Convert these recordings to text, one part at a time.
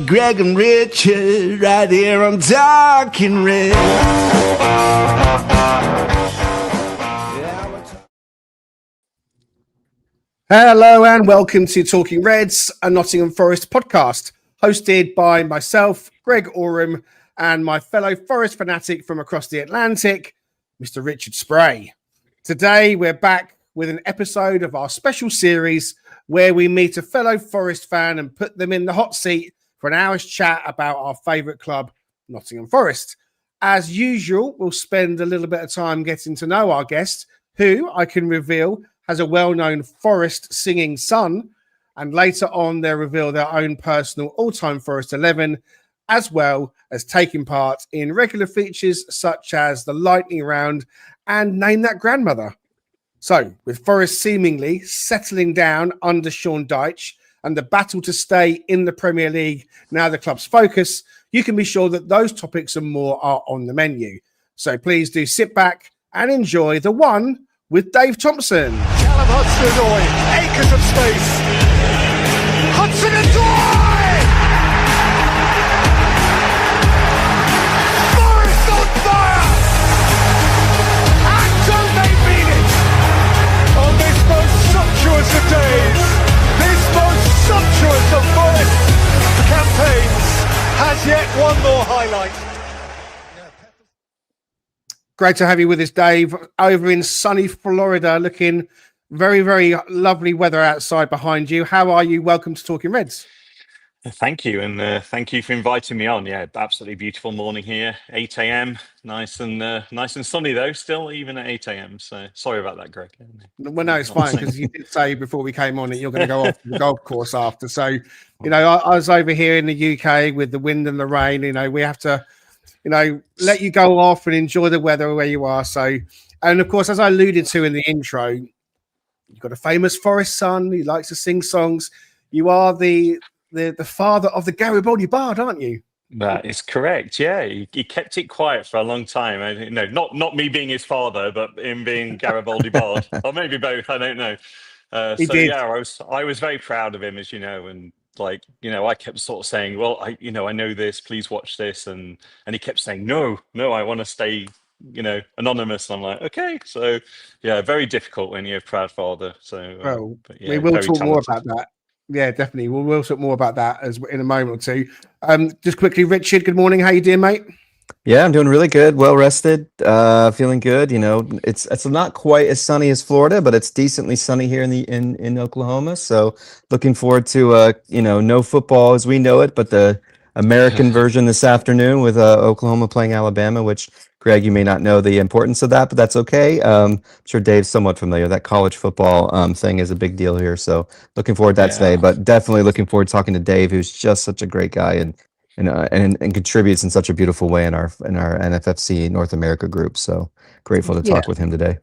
Greg and Richard right here on Talking Red. Hello and welcome to Talking Reds, a Nottingham Forest podcast, hosted by myself, Greg Oram, and my fellow Forest fanatic from across the Atlantic, Mr. Richard Spray. Today, we're back with an episode of our special series where we meet a fellow Forest fan and put them in the hot seat for an hour's chat about our favourite club, Nottingham Forest. As usual, we'll spend a little bit of time getting to know our guest, who I can reveal has a well-known Forest singing son, and later on they'll reveal their own personal all-time Forest 11, as well as taking part in regular features such as the Lightning Round and Name That Grandmother. So, with Forest seemingly settling down under Sean Dyche and the battle to stay in the Premier League now the club's focus, you can be sure that those topics and more are on the menu. So please do sit back and enjoy the One with Dave Thompson. Callum Hudson-Odoi, acres of space. Hudson-Odoi! Forest on fire! And don't they mean it? On this most sumptuous of days, this most sumptuous of Forest campaigns has yet one more highlight. Great to have you with us, Dave, over in sunny Florida, looking very, very lovely weather outside behind you. How are you? Welcome to Talking Reds. Thank you, and thank you for inviting me on. Yeah, absolutely beautiful morning here, 8 a.m. Nice and sunny though, still even at 8 a.m. So sorry about that, Greg. Well, no, it's fine because you did say before we came on that you're going to go off to the golf course after. So, you know, I was over here in the UK with the wind and the rain. You know, we have to, you know, let you go off and enjoy the weather where you are. So, and of course, as I alluded to in the intro, you've got a famous Forest son who likes to sing songs. You are the father of the Garibaldi Bard, aren't you? That is correct. Yeah, he kept it quiet for a long time. No, not me being his father, but him being Garibaldi Bard, or maybe both. I don't know. He did. Yeah, I was very proud of him, as you know, and like, you know, I kept sort of saying, well, I know this, please watch this, and he kept saying, no, I want to stay, you know, anonymous. And I'm like, okay. So yeah, very difficult when you're a proud father. So well, yeah, we will talk more about that. Yeah, definitely. We'll talk more about that as in a moment or two. Just quickly, Richard, good morning. How you doing, mate? Yeah, I'm doing really good. Well rested, feeling good. You know, it's not quite as sunny as Florida, but it's decently sunny here in Oklahoma. So looking forward to no football as we know it, but the American version this afternoon with Oklahoma playing Alabama, which, Greg, you may not know the importance of that, but that's okay. I'm sure Dave's somewhat familiar. That college football thing is a big deal here. So looking forward to that today, but definitely looking forward to talking to Dave, who's just such a great guy and contributes in such a beautiful way in our NFFC North America group. So grateful to talk with him today.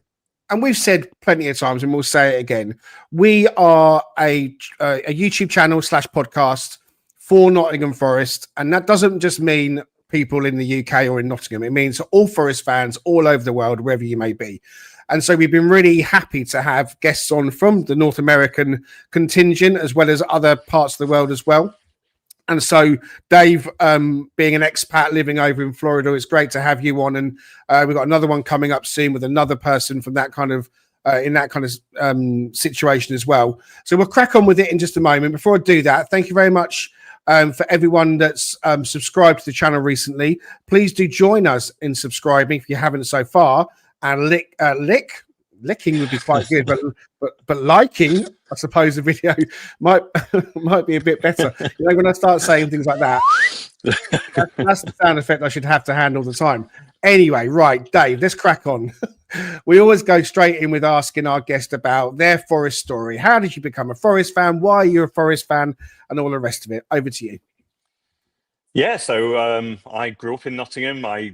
And we've said plenty of times, and we'll say it again, we are a YouTube channel / podcast for Nottingham Forest. And that doesn't just mean people in the UK or in Nottingham. It means all Forest fans all over the world, wherever you may be. And so we've been really happy to have guests on from the North American contingent, as well as other parts of the world as well. And so, Dave, being an expat living over in Florida, it's great to have you on. And we've got another one coming up soon with another person from that kind of in that kind of situation as well. So we'll crack on with it in just a moment. Before I do that, thank you very much for everyone that's subscribed to the channel recently. Please do join us in subscribing if you haven't so far. And licking would be quite good, but liking, I suppose, the video might be a bit better. You know, when I start saying things like that, that's the sound effect I should have to hand all the time. Anyway, right, Dave, let's crack on. We always go straight in with asking our guest about their Forest story. How did you become a Forest fan? Why are you a Forest fan? And all the rest of it. Over to you. Yeah, so I grew up in Nottingham. I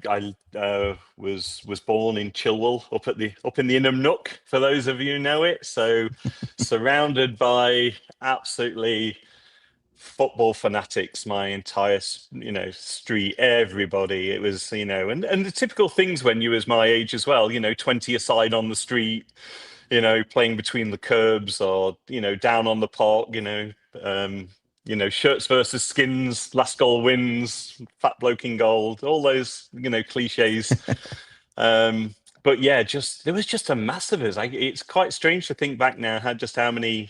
was born in Chilwell, up in the Inham Nook, for those of you who know it. So surrounded by absolutely football fanatics, my entire street, everybody. It was, and the typical things when you was my age as well, 20 aside on the street, playing between the curbs or down on the park, shirts versus skins, last goal wins, fat bloke in gold, all those, cliches. But yeah, there was just a mass of us. It's quite strange to think back now how many,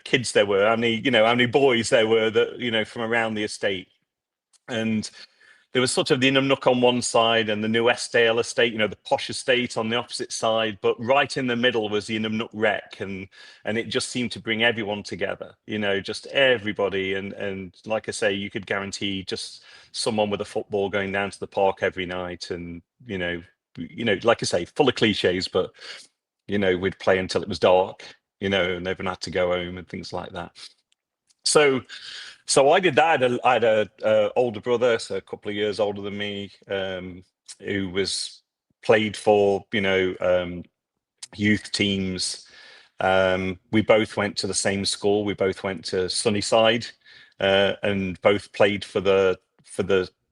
kids there were, how many boys there were that, from around the estate. And there was sort of the Inumnook on one side and the New Eskdale estate, the posh estate on the opposite side. But right in the middle was the Inumnook Rec, and it just seemed to bring everyone together, just everybody. And like I say, you could guarantee just someone with a football going down to the park every night, and like I say, full of cliches, but we'd play until it was dark, and everyone had to go home and things like that. So I did that. I had a older brother, so a couple of years older than me, who played for youth teams. We both went to the same school. We both went to Sunnyside, and both played for the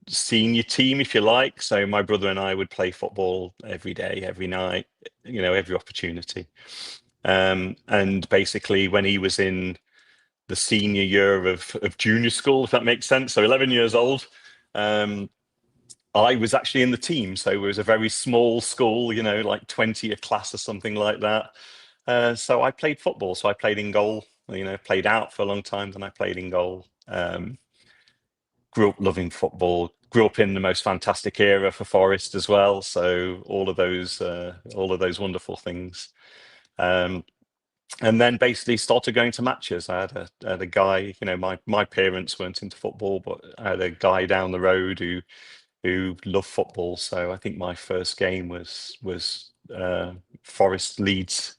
senior team, if you like. So my brother and I would play football every day, every night, every opportunity. And basically, when he was in the senior year of junior school, if that makes sense, so 11 years old, I was actually in the team. So it was a very small school, like 20 a class or something like that. So I played football. So I played in goal, played out for a long time, then I played in goal. Grew up loving football, grew up in the most fantastic era for Forest as well. So all of those wonderful things. And then basically started going to matches. I had a guy, my parents weren't into football, but I had a guy down the road who loved football. So I think my first game was Forest Leeds,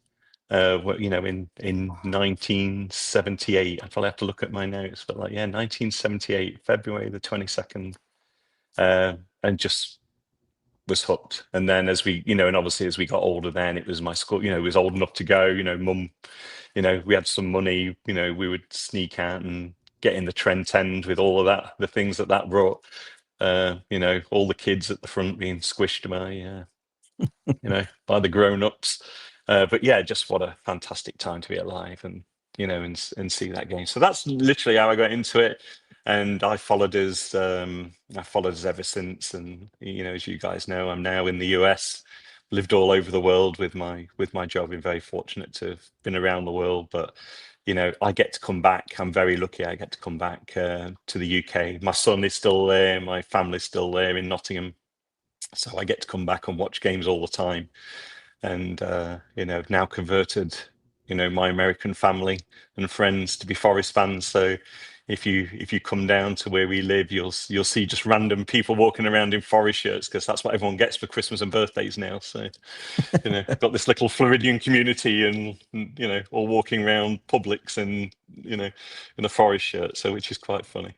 in 1978. I probably have to look at my notes, but 1978, February the 22nd, and just was hooked. And then as we, and obviously as we got older, then it was my school, it was old enough to go, mum, we had some money, we would sneak out and get in the Trent End with all of that, the things that brought, all the kids at the front being squished by, by the grown-ups. But yeah, just what a fantastic time to be alive and, and see that game. So that's literally how I got into it. And I followed us ever since. And as you guys know, I'm now in the US, lived all over the world with my job. Been very fortunate to have been around the world, but I get to come back. I'm very lucky. I get to come back to the UK. My son is still there. My family's still there in Nottingham, so I get to come back and watch games all the time. And now converted my American family and friends to be Forest fans. So if you come down to where we live, you'll see just random people walking around in Forest shirts, because that's what everyone gets for Christmas and birthdays now. So got this little Floridian community, and all walking around Publix and in a Forest shirt, so which is quite funny.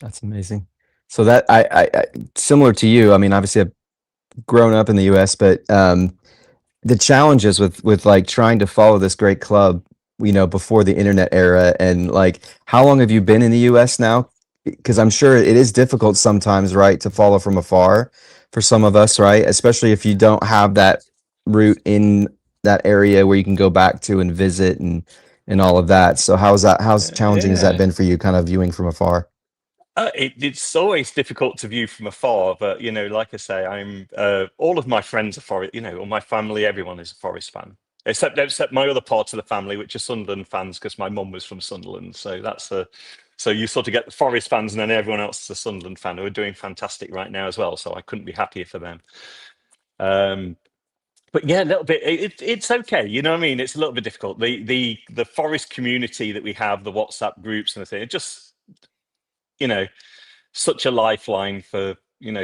That's amazing. So that I similar to you, I mean, obviously I've grown up in the US, but the challenges with like trying to follow this great club, before the internet era, and like, how long have you been in the US now? Because I'm sure it is difficult sometimes, right, to follow from afar for some of us, right? Especially if you don't have that route in that area where you can go back to and visit and all of that. So how's challenging has that been for you, kind of viewing from afar? It's always difficult to view from afar, but like I say, I'm all of my friends are Forest. All my family, everyone is a Forest fan, except my other parts of the family, which are Sunderland fans, because my mum was from Sunderland. So so you sort of get the Forest fans, and then everyone else is a Sunderland fan, who are doing fantastic right now as well. So I couldn't be happier for them. But yeah, a little bit. It's okay. What I mean? It's a little bit difficult. The Forest community that we have, the WhatsApp groups and the thing, it just such a lifeline for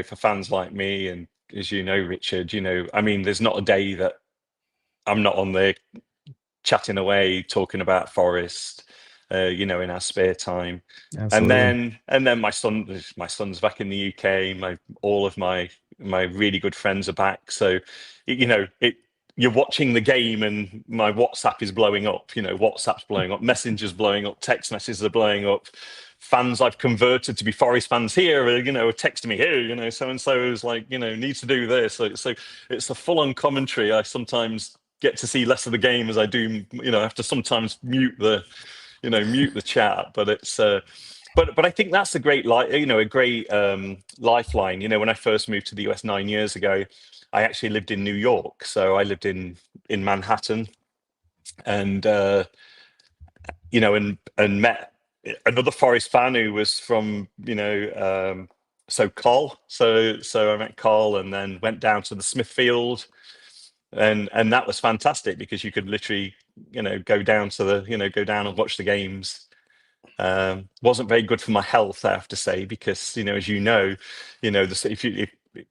for fans like me. And as Richard, I mean, there's not a day that I'm not on there chatting away, talking about Forest, in our spare time. Absolutely. And then my son's back in the UK. All of my really good friends are back. So, you're watching the game and my WhatsApp is blowing up. WhatsApp's blowing up, Messenger's blowing up, text messages are blowing up. Fans I've converted to be Forest fans here, are texting me here, so and so is like, needs to do this. So it's a full-on commentary. I sometimes get to see less of the game as I do, I have to sometimes mute the mute the chat. But it's but I think that's a great a great lifeline. When I first moved to the US 9 years ago, I actually lived in New York, so I lived in Manhattan, and and met another Forest fan who was from so Carl. So I met Carl, and then went down to the Smithfield, and that was fantastic because you could literally go down to go down and watch the games. Wasn't very good for my health, I have to say, because as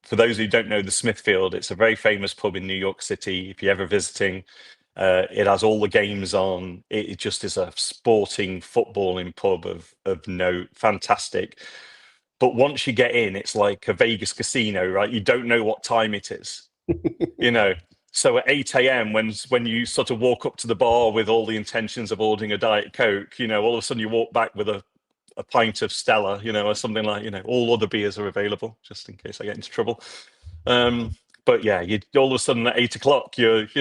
for those who don't know the Smithfield, it's a very famous pub in New York City. If you're ever visiting, it has all the games on. It just is a sporting, footballing pub of note. Fantastic. But once you get in, it's like a Vegas casino, right? You don't know what time it is, So at 8 a.m., when you sort of walk up to the bar with all the intentions of ordering a Diet Coke, all of a sudden you walk back with a pint of Stella, or something like, all other beers are available, just in case I get into trouble. But yeah, you all of a sudden at 8 o'clock, you've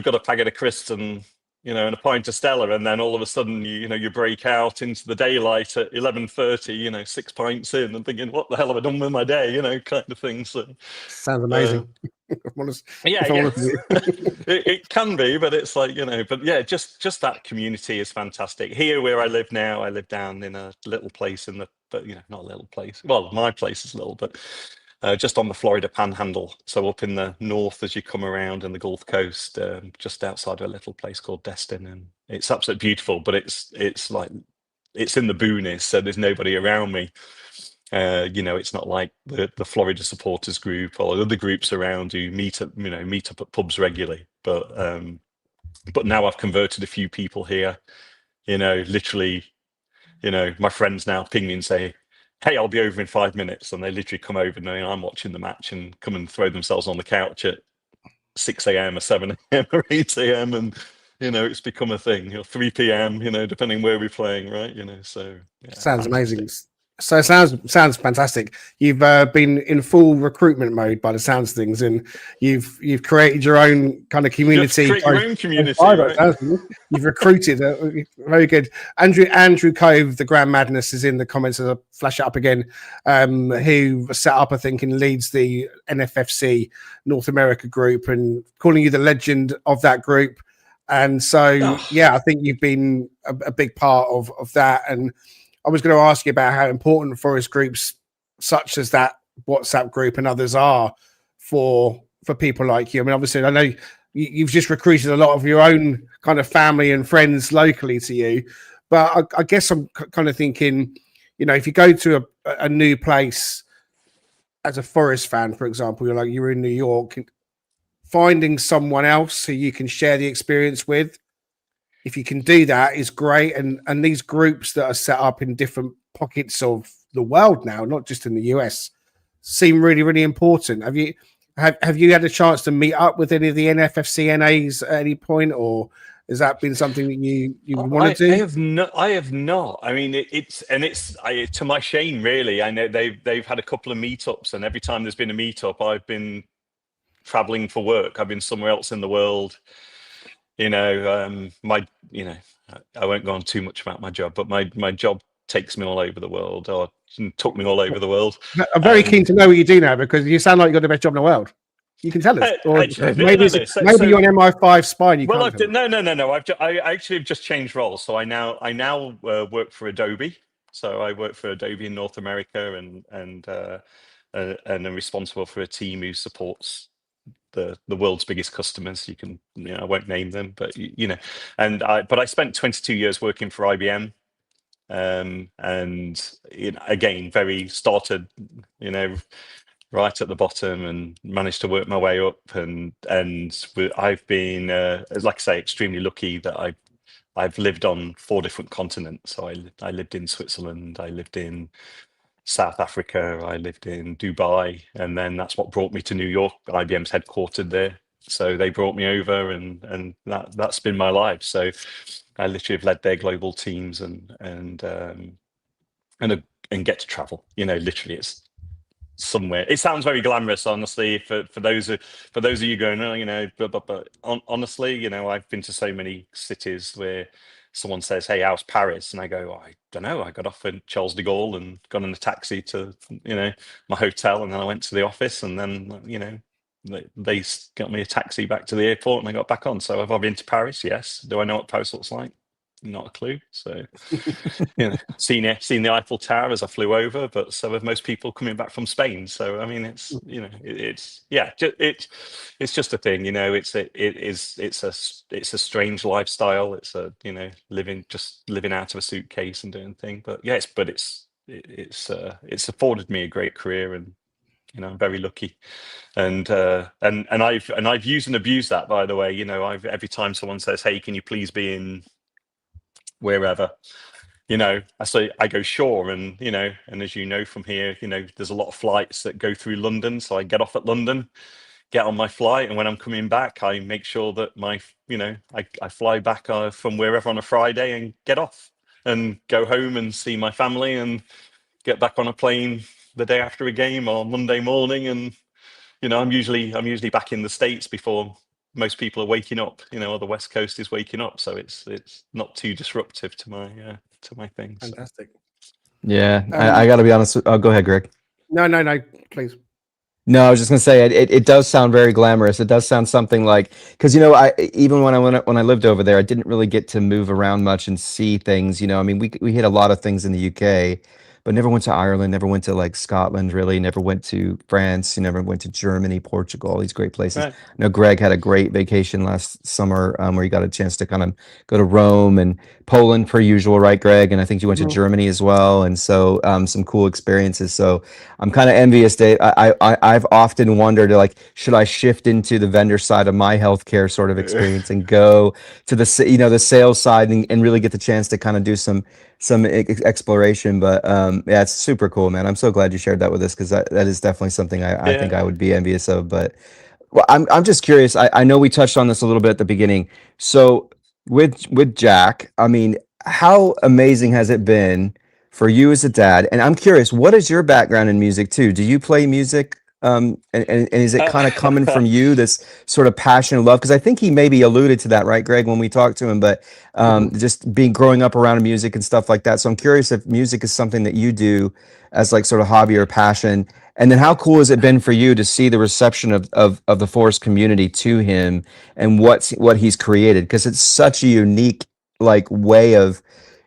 got a packet of crisps and and a pint of Stella, and then all of a sudden you break out into the daylight at 11:30, 6 pints in, and thinking, what the hell have I done with my day, kind of thing. So sounds amazing. Yeah. It can be, but it's like but yeah, just that community is fantastic. Here where I live now, I live down in a little place but not a little place, well, my place is little, but just on the Florida Panhandle, so up in the north as you come around in the Gulf Coast, just outside of a little place called Destin, and it's absolutely beautiful. But it's like it's in the boonies, so there's nobody around me. It's not like the Florida supporters group or other groups around who meet up at pubs regularly. But now I've converted a few people here. Literally, my friends now ping me and say, hey, I'll be over in 5 minutes. And they literally come over knowing I'm watching the match and come and throw themselves on the couch at 6 a.m. or 7 a.m. or 8 a.m. And, it's become a thing, 3 p.m., depending where we're playing, right? So yeah, sounds fantastic. Amazing. So it sounds fantastic. You've been in full recruitment mode by the sounds of things, and you've created your own kind of community. You your own community, right? You've recruited. Very good. Andrew Cove, the Grand Madness, is in the comments as I flash it up again. Who set up, I think, and leads the NFFC North America group, and calling you the legend of that group. And so, yeah, I think you've been a big part of that. And I was going to ask you about how important Forest groups such as that WhatsApp group and others are for people like you. I mean, obviously, I know you've just recruited a lot of your own kind of family and friends locally to you, but I guess I'm kind of thinking, if you go to a new place as a Forest fan, for example, you're in New York, finding someone else who you can share the experience with, if you can do that, is great. And these groups that are set up in different pockets of the world now, not just in the US, seem really, really important. Have you had a chance to meet up with any of the NFFC NAs at any point, or has that been something that you want to do? I have not. I mean, it's to my shame, really. I know they've had a couple of meetups, and every time there's been a meetup, I've been traveling for work. I've been somewhere else in the world. I won't go on too much about my job, but my job takes me all over the world, or took me all over the world. I'm very keen to know what you do now, because you sound like you've got the best job in the world. You can tell us, or maybe you're an MI5 spy. And I actually have just changed roles. So I now work for Adobe. So I work for Adobe in North America, and I'm responsible for a team who supports the world's biggest customers. I won't name them, but but I spent 22 years working for IBM, and again, started right at the bottom and managed to work my way up, and I've been like I say, extremely lucky that I've lived on 4 different continents. So I lived in Switzerland, I lived in South Africa, I lived in Dubai, and then that's what brought me to New York. IBM's headquartered there, so they brought me over, and that's been my life. So I literally have led their global teams and get to travel. Literally, it's somewhere. It sounds very glamorous, honestly, for those of you going, but honestly, I've been to so many cities where someone says, "Hey, how's Paris?" and I go, "I don't know. I got off in Charles de Gaulle and got in a taxi to my hotel, and then I went to the office, and then they got me a taxi back to the airport, and I got back on. So have I been to Paris? Yes. Do I know what Paris looks like? Not a clue. So seen the Eiffel Tower as I flew over, but so have most people coming back from Spain. So I mean, it's it's just a thing. It's a strange lifestyle. It's a living out of a suitcase and doing thing. But yeah, it's afforded me a great career, and I'm very lucky. And I've used and abused that, by the way. I've every time someone says, "Hey, can you please be in wherever," I go, "Sure." And and as you know from here, there's a lot of flights that go through London, so I get off at London, get on my flight, and when I'm coming back, I make sure that I fly back from wherever on a Friday and get off and go home and see my family and get back on a plane the day after a game or Monday morning. And I'm usually back in the States before most people are waking up, or the West Coast is waking up, so it's not too disruptive to my things. Fantastic. Yeah, I got to be honest. Oh, go ahead, Greg. No, please. No, I was just gonna say it does sound very glamorous. It does sound something like, because I even when I lived over there, I didn't really get to move around much and see things. I mean, we hit a lot of things in the UK, but never went to Ireland, never went to like Scotland, really, never went to France, never went to Germany, Portugal, all these great places. Right. I know Greg had a great vacation last summer where he got a chance to kind of go to Rome and Poland per usual, right, Greg? And I think you went to Germany as well, and so some cool experiences. So I'm kind of envious, Dave. I've often wondered, like, should I shift into the vendor side of my healthcare sort of experience and go to the sales side and really get the chance to kind of do some exploration. But yeah, it's super cool, man. I'm so glad you shared that with us, because that is definitely something I think I would be envious of. But well, I'm just curious. I know we touched on this a little bit at the beginning. So with Jack, I mean, how amazing has it been for you as a dad? And I'm curious, what is your background in music too? Do you play music? And is it kind of coming from you, this sort of passion and love? Because I think he maybe alluded to that, right, Greg, when we talked to him, but just growing up around music and stuff like that. So I'm curious if music is something that you do as like sort of hobby or passion. And then how cool has it been for you to see the reception of the Forest community to him and what he's created? Because it's such a unique like way of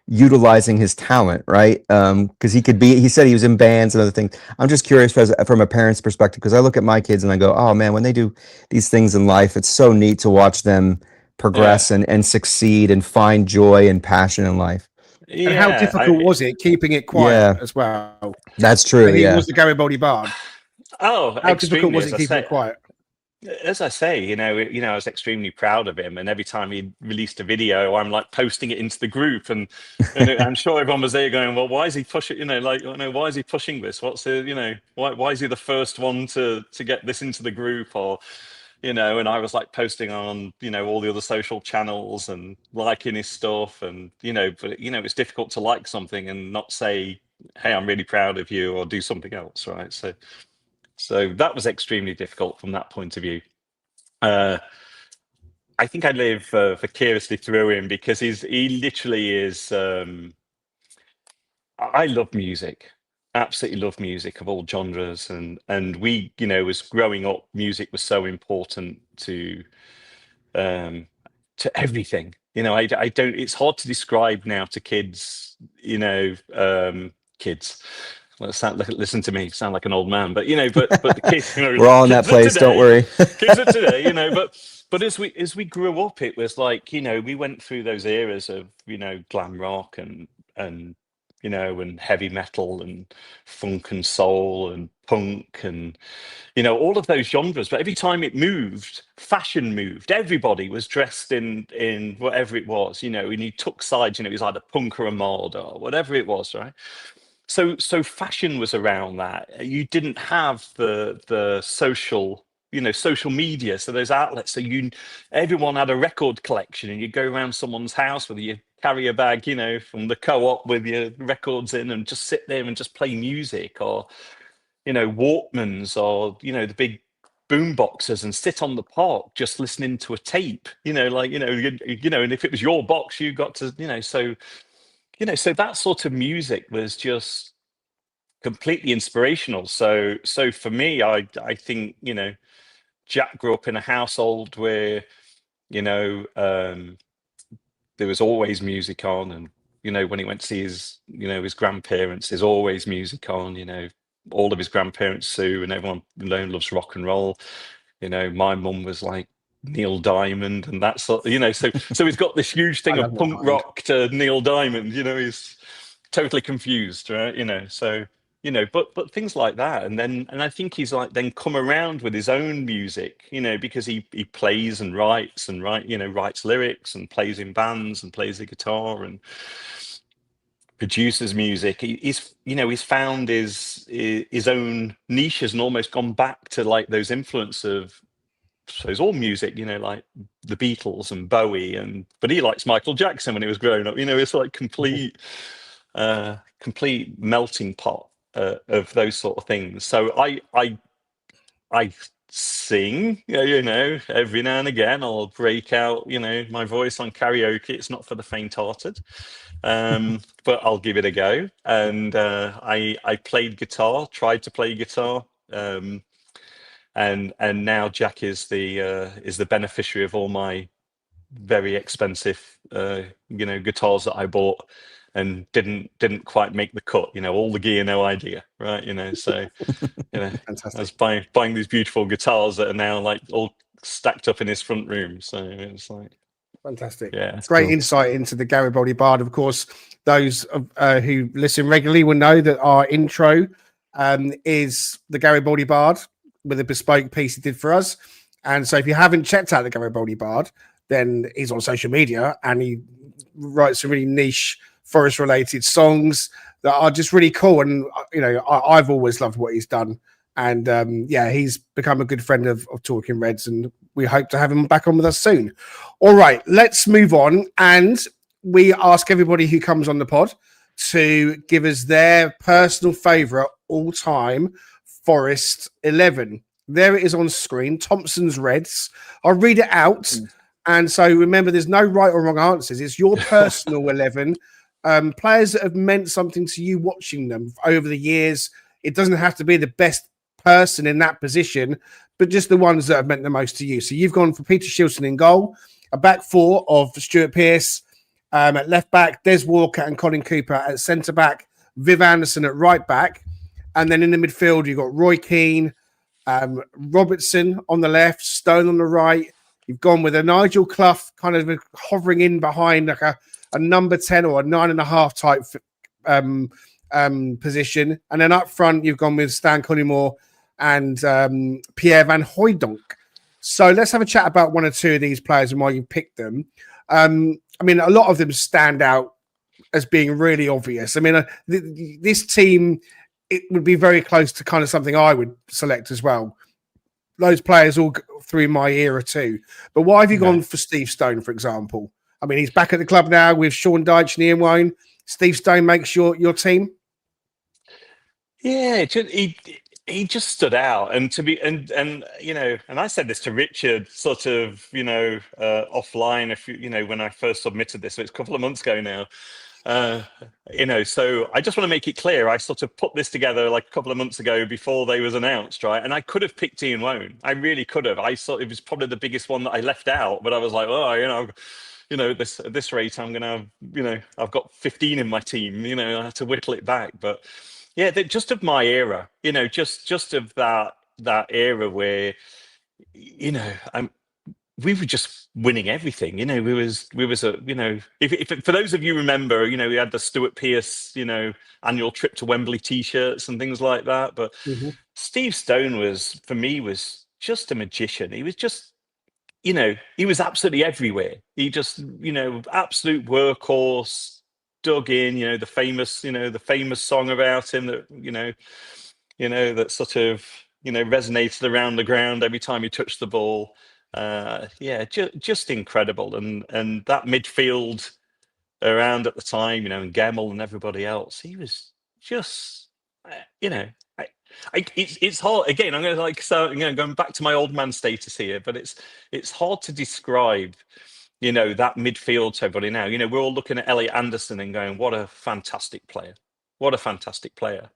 utilizing his talent, right? Because he said he was in bands and other things. I'm just curious from a parent's perspective, because I look at my kids and I go, oh man, when they do these things in life, it's so neat to watch them progress and succeed and find joy and passion in life. And how difficult was it keeping it quiet as well? That's true. He was the Garibaldi Bard. Oh, how difficult was it keeping it quiet? As I say, I was extremely proud of him, and every time he released a video, I'm like posting it into the group, and I'm sure everyone was there going, "Well, why is he pushing? Why is he pushing this? What's why is he the first one to get this into the group?" Or and I was like posting on all the other social channels and liking his stuff, and but it's difficult to like something and not say, "Hey, I'm really proud of you," or do something else, right? So that was extremely difficult from that point of view. I think I live vicariously through him, because he literally is. I love music, absolutely love music of all genres, and we, as growing up, music was so important to everything. I don't. It's hard to describe now to kids. Kids. Well, listen to me, sound like an old man, but but the kids, we're all in that place. Today, don't worry. Kids of today, but as we grew up, it was like we went through those eras of glam rock and and heavy metal and funk and soul and punk and all of those genres. But every time it moved, fashion moved. Everybody was dressed in whatever it was, and you took sides. It was either punk or a mod or whatever it was, right? So fashion was around that. You didn't have the social media, so those outlets. So everyone had a record collection, and you go around someone's house with your carrier bag, from the co-op with your records in, and just sit there and just play music, or Walkmans, or the big boom boxes and sit on the park just listening to a tape, like, and if it was your box, you got to, so that sort of music was just completely inspirational. So for me, I think, Jack grew up in a household where, there was always music on, and when he went to see his grandparents, there's always music on. All of his grandparents sue, and everyone loves rock and roll. My mum was like Neil Diamond and that sort. So he's got this huge thing of punk rock to Neil Diamond. He's totally confused, right? But things like that, and I think he's like then come around with his own music, because he plays and writes writes lyrics and plays in bands and plays the guitar and produces music. He's found his own niches and almost gone back to like those influence of, so it's all music, like the Beatles and Bowie, but he likes Michael Jackson when he was growing up. It's like complete melting pot of those sort of things. So I sing, every now and again. I'll break out, my voice on karaoke. It's not for the faint-hearted, but I'll give it a go. And I played guitar, tried to play guitar, and now Jack is the beneficiary of all my very expensive, guitars that I bought and didn't quite make the cut. All the gear, no idea, right? So Fantastic. I was buying these beautiful guitars that are now like all stacked up in his front room. So it's like fantastic. Yeah, Great cool. insight into the Garibaldi Bard. Of course, those who listen regularly will know that our intro is the Garibaldi Bard with a bespoke piece he did for us. And so if you haven't checked out the Garibaldi Bard, then he's on social media and he writes some really niche forest related songs that are just really cool. And, I've always loved what he's done. And he's become a good friend of Talking Reds, and we hope to have him back on with us soon. All right, let's move on. And we ask everybody who comes on the pod to give us their personal favourite all-time Forest 11. There it is on screen, Thompson's Reds. I'll read it out. And so remember, there's no right or wrong answers. It's your personal 11. Players that have meant something to you watching them over the years. It doesn't have to be the best person in that position, but just the ones that have meant the most to you. So you've gone for Peter Shilton in goal, a back four of Stuart Pearce at left back, Des Walker and Colin Cooper at centre back, Viv Anderson at right back. And then in the midfield, you've got Roy Keane, Robertson on the left, Stone on the right. You've gone with a Nigel Clough kind of hovering in behind like a number 10 or a 9.5 type position. And then up front, you've gone with Stan Collymore and Pierre Van Hooijdonk. So let's have a chat about one or two of these players and why you picked them. A lot of them stand out as being really obvious. This team, it would be very close to kind of something I would select as well. Those players all through my era too. But why have you gone for Steve Stone, for example? He's back at the club now with Sean Dyche and Ian Wone. Steve Stone makes your team. Yeah, he just stood out, and I said this to Richard sort of offline when I first submitted this, so it's a couple of months ago now. So I just want to make it clear, I sort of put this together like a couple of months ago before they was announced, right? And I could have picked Ian Wone. I really could have. I thought it was probably the biggest one that I left out, but I was like, at this rate, I'm gonna have, I've got 15 in my team. I have to whittle it back. But yeah, just of my era, just of that era where, we were just winning everything. We was if for those of you remember, we had the Stuart Pearce, annual trip to Wembley T-shirts and things like that. But Steve Stone was just a magician. He was just, he was absolutely everywhere. He just, absolute workhorse, dug in, the famous song about him that, that sort of, resonated around the ground every time he touched the ball. Just incredible. And that midfield around at the time, and Gemmell and everybody else, he was just, It's hard. Again, I'm going to going back to my old man status here, but it's hard to describe, that midfield to everybody now. We're all looking at Elliot Anderson and going, what a fantastic player. What a fantastic player.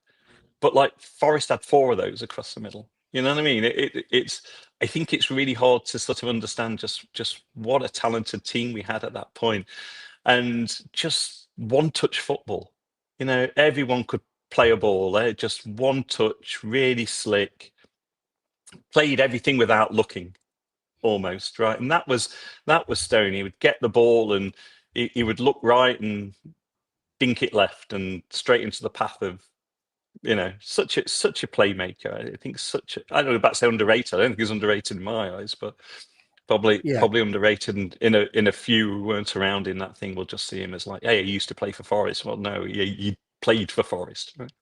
But like Forest had 4 of those across the middle. You know what I mean? It's. I think it's really hard to sort of understand just what a talented team we had at that point, and just one-touch football. Everyone could play a ball. Just one touch, really slick. Played everything without looking, almost, right. And that was Stone. He would get the ball and he would look right and dink it left and straight into the path of. Such a playmaker. I think I don't know about say underrated. I don't think he's underrated in my eyes, but probably underrated. And in a few who weren't around in that thing will just see him as like, hey, he used to play for Forest. Well, no, he played for Forest. Right?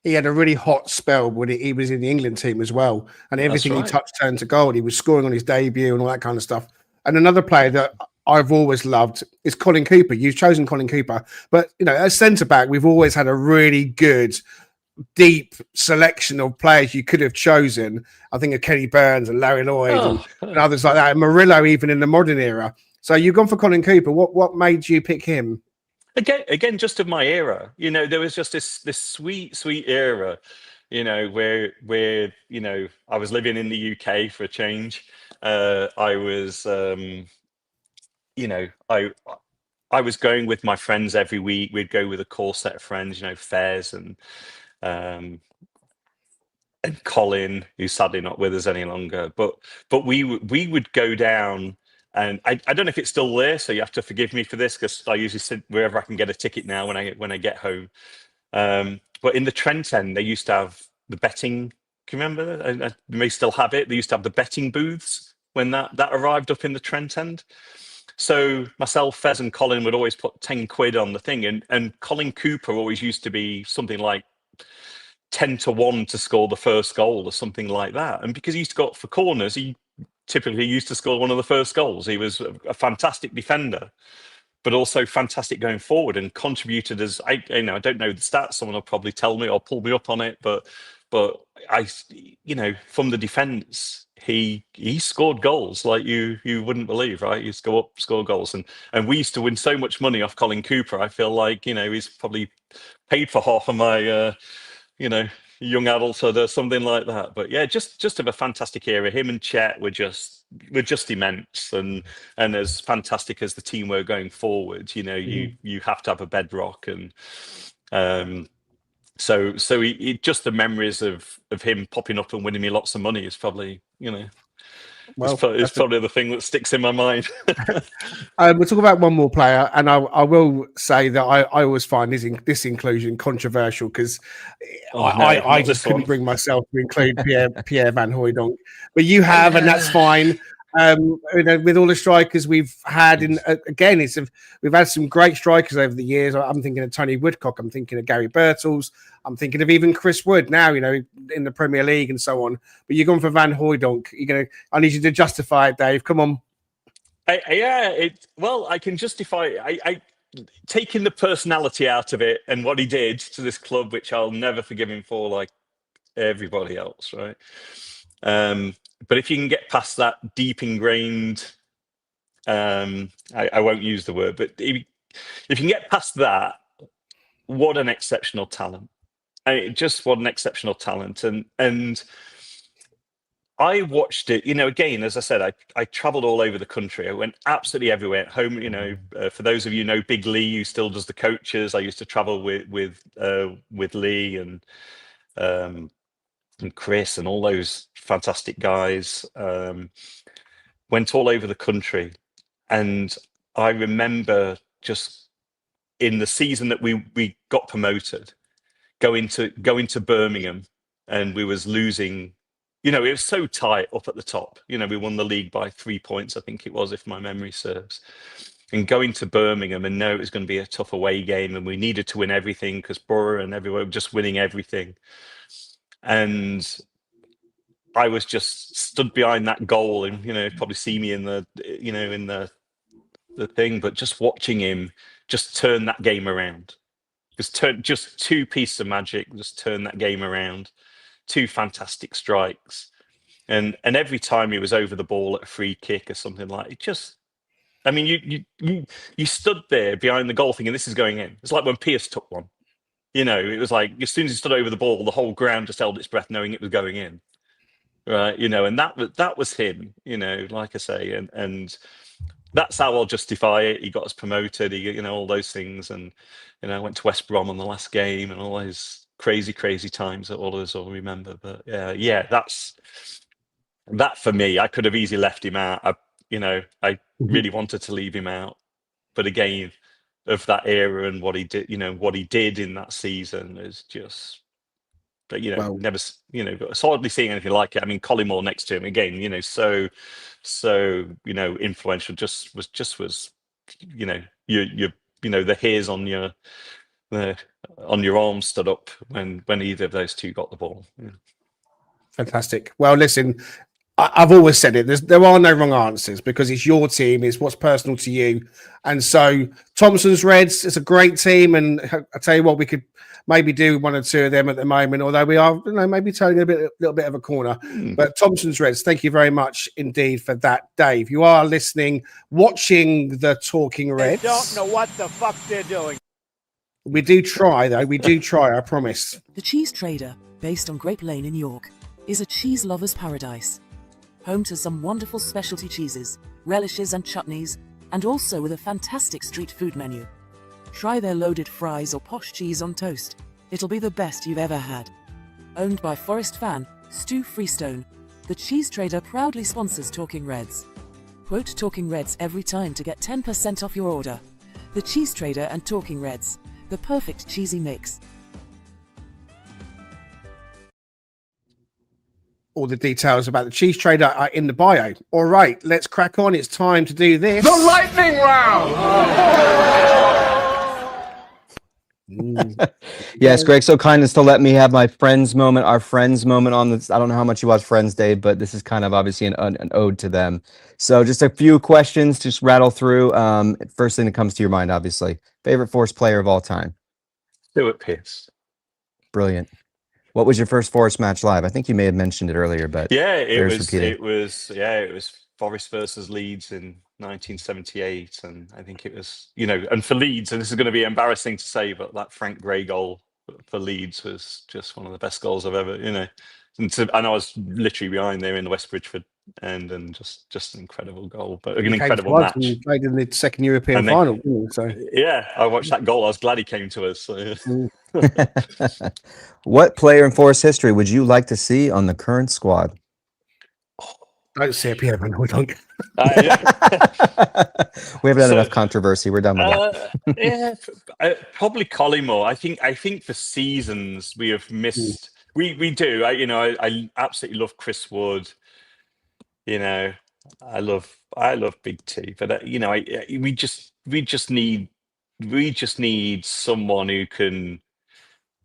He had a really hot spell when he was in the England team as well, and everything he touched turned to gold. He was scoring on his debut and all that kind of stuff. And another player that I've always loved is Colin Cooper. You've chosen Colin Cooper, but as centre back, we've always had a really good, deep selection of players you could have chosen. I think of Kenny Burns and Larry Lloyd and others like that, and Murillo even in the modern era. So you've gone for Colin Cooper. What made you pick him? Again, just of my era. There was just this sweet era, where I was living in the UK for a change. I was I was going with my friends every week. We'd go with a core set of friends, Fairs and Colin, who's sadly not with us any longer. But we would go down, and I don't know if it's still there, so you have to forgive me for this, because I usually sit wherever I can get a ticket now when I get home. But in the Trent End, they used to have the betting. Can you remember? They may still have it. They used to have the betting booths when that arrived up in the Trent End. So myself, Fez, and Colin would always put 10 quid on the thing, and Colin Cooper always used to be something like 10-1 to score the first goal or something like that. And because he used to go up for corners, he typically used to score one of the first goals. He was a fantastic defender, but also fantastic going forward, and contributed as I don't know the stats. Someone will probably tell me or pull me up on it, but I, from the defence, he scored goals like you wouldn't believe, right? He used to go up, score goals, and we used to win so much money off Colin Cooper. I feel like he's probably paid for half of my young adulthood or something like that. But yeah, just of a fantastic era. Him and Chet were just immense, and as fantastic as the team were going forward. You have to have a bedrock, and so he just the memories of him popping up and winning me lots of money is probably it's probably the thing that sticks in my mind. We'll talk about one more player, and I will say that I always find this inclusion controversial, because I just couldn't bring myself to include Pierre Van Hooijdonk, but you have, and that's fine. With all the strikers we've had, we've had some great strikers over the years. I'm thinking of Tony Woodcock. I'm thinking of Gary Birtles. I'm thinking of even Chris Wood now, in the Premier League and so on. But you're going for Van Hooijdonk. I need you to justify it, Dave. Come on. I can justify it. I taking the personality out of it and what he did to this club, which I'll never forgive him for, like everybody else, right? But if you can get past that deep ingrained, I won't use the word, but if you can get past that, what an exceptional talent! Just what an exceptional talent, and I watched it. Again, as I said, I travelled all over the country. I went absolutely everywhere. At home, for those of you who know Big Lee, who still does the coaches, I used to travel with Lee and Chris and all those fantastic guys. Went all over the country, and I remember just in the season that we got promoted, going to Birmingham, and we was losing. It was so tight up at the top. We won the league by 3 points, I think it was, if my memory serves. And going to Birmingham and know it was going to be a tough away game, and we needed to win everything because Borough and everywhere were just winning everything. And I was just stood behind that goal, and probably see me in the in the thing, but just watching him just turn that game around, just 2 pieces of magic, just turn that game around. two fantastic strikes. And every time he was over the ball at a free kick or something like it, just, I mean, you stood there behind the goal thinking this is going in. It's like when Pierce took one. It was like as soon as he stood over the ball, the whole ground just held its breath, knowing it was going in. Right, and that was him. Like I say, and that's how I'll justify it. He got us promoted. He, all those things, and I went to West Brom on the last game, and all those crazy times that all of us will remember. But yeah, that for me. I could have easily left him out. I really wanted to leave him out, but again, of that era and what he did, what he did in that season is just. But never, hardly seeing anything like it. I mean, Collymore next to him again, so influential. Just was, the hairs on your arm stood up when either of those two got the ball. Yeah. Fantastic. Well, listen, I've always said it. There are no wrong answers because it's your team. It's what's personal to you. And so Thompson's Reds is a great team. And I tell you what, we could maybe do one or two of them at the moment, although we are maybe turning a little bit of a corner. But Thompson's Reds, thank you very much indeed for that, Dave. You are listening, watching the Talking Reds. They don't know what the fuck they're doing. We do try, though. We do try, I promise. The Cheese Trader, based on Grape Lane in York, is a cheese lover's paradise. Home to some wonderful specialty cheeses, relishes and chutneys, and also with a fantastic street food menu. Try their loaded fries or posh cheese on toast. It'll be the best you've ever had. Owned by Forest fan Stu Freestone, the Cheese Trader proudly sponsors Talking Reds. Quote Talking Reds every time to get 10% off your order. The Cheese Trader and Talking Reds, the perfect cheesy mix. All the details about the Cheese Trader are in the bio. All right, let's crack on. It's time to do this. The lightning round! Yes, Greg, so kind as to let me have my friends moment, our friends moment on this. I don't know how much you watch Friends, Dave, but this is kind of obviously an ode to them. So just a few questions, just rattle through. First thing that comes to your mind, obviously. Favorite Forest player of all time? Stuart Pearce. Brilliant. What was your first Forest match live? I think you may have mentioned it earlier, but it was Forest versus Leeds in 1978, and I think it was, and for Leeds, and this is going to be embarrassing to say, but that Frank Gray goal for Leeds was just one of the best goals I've ever, and I was literally behind there in the West Bridgeford end, and just an incredible goal, but an incredible match. He played in the second European final, didn't he? So yeah, I watched that goal. I was glad he came to us. So. What player in Forest history would you like to see on the current squad? Don't say it, Pierre Van Hooydonk. We haven't had enough controversy. We're done with that. Probably Collymore. I think for seasons we have missed. We do. I absolutely love Chris Wood. I love Big T. But we just need someone who can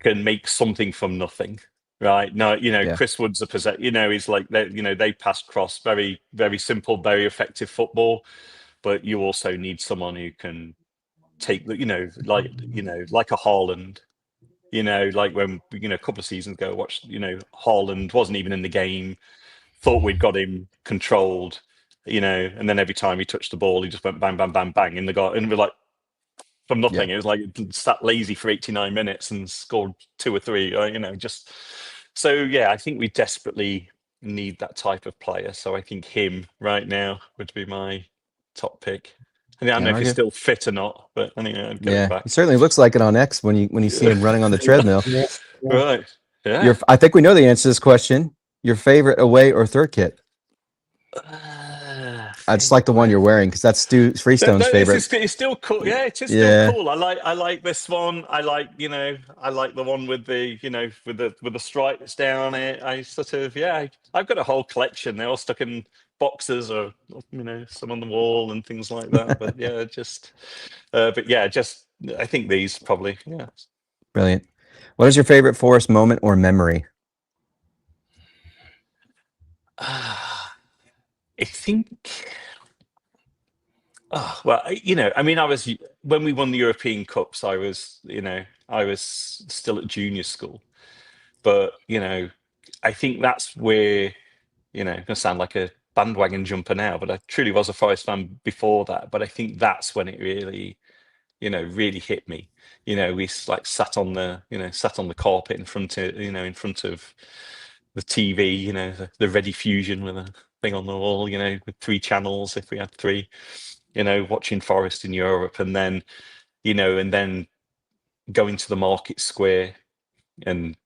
make something from nothing. Right. No, Chris Wood's he's like that, they pass cross, very, very simple, very effective football. But you also need someone who can take the, like a Haaland, like when, a couple of seasons ago, I watched, Haaland wasn't even in the game, thought we'd got him controlled, and then every time he touched the ball, he just went bang, bang, bang, bang in the goal. And we're like, from nothing. It was like sat lazy for 89 minutes and scored 2 or 3, just. So, yeah, I think we desperately need that type of player. So I think him right now would be my top pick. I don't know if he's still fit or not, but anyway, I'd go back. He certainly looks like it on X when you see him running on the treadmill. Right. Yeah. I think we know the answer to this question. Your favorite away or third kit? I just like the one you're wearing because that's Stu Freestone's favorite. It's still cool. Yeah, it is still cool. I like this one. I like the one with the with the stripes down it. I sort of I've got a whole collection. They're all stuck in boxes or some on the wall and things like that. But I think these probably Brilliant. What is your favorite Forest moment or memory? I think, I was, when we won the European Cups, I was still at junior school, but, I think that's where, I'm going to sound like a bandwagon jumper now, but I truly was a Forest fan before that. But I think that's when it really, really hit me. We like sat on the carpet in front of the TV, the Ready Fusion with a thing on the wall, with 3 channels if we had 3, watching Forest in Europe, and then, and then going to the market square and,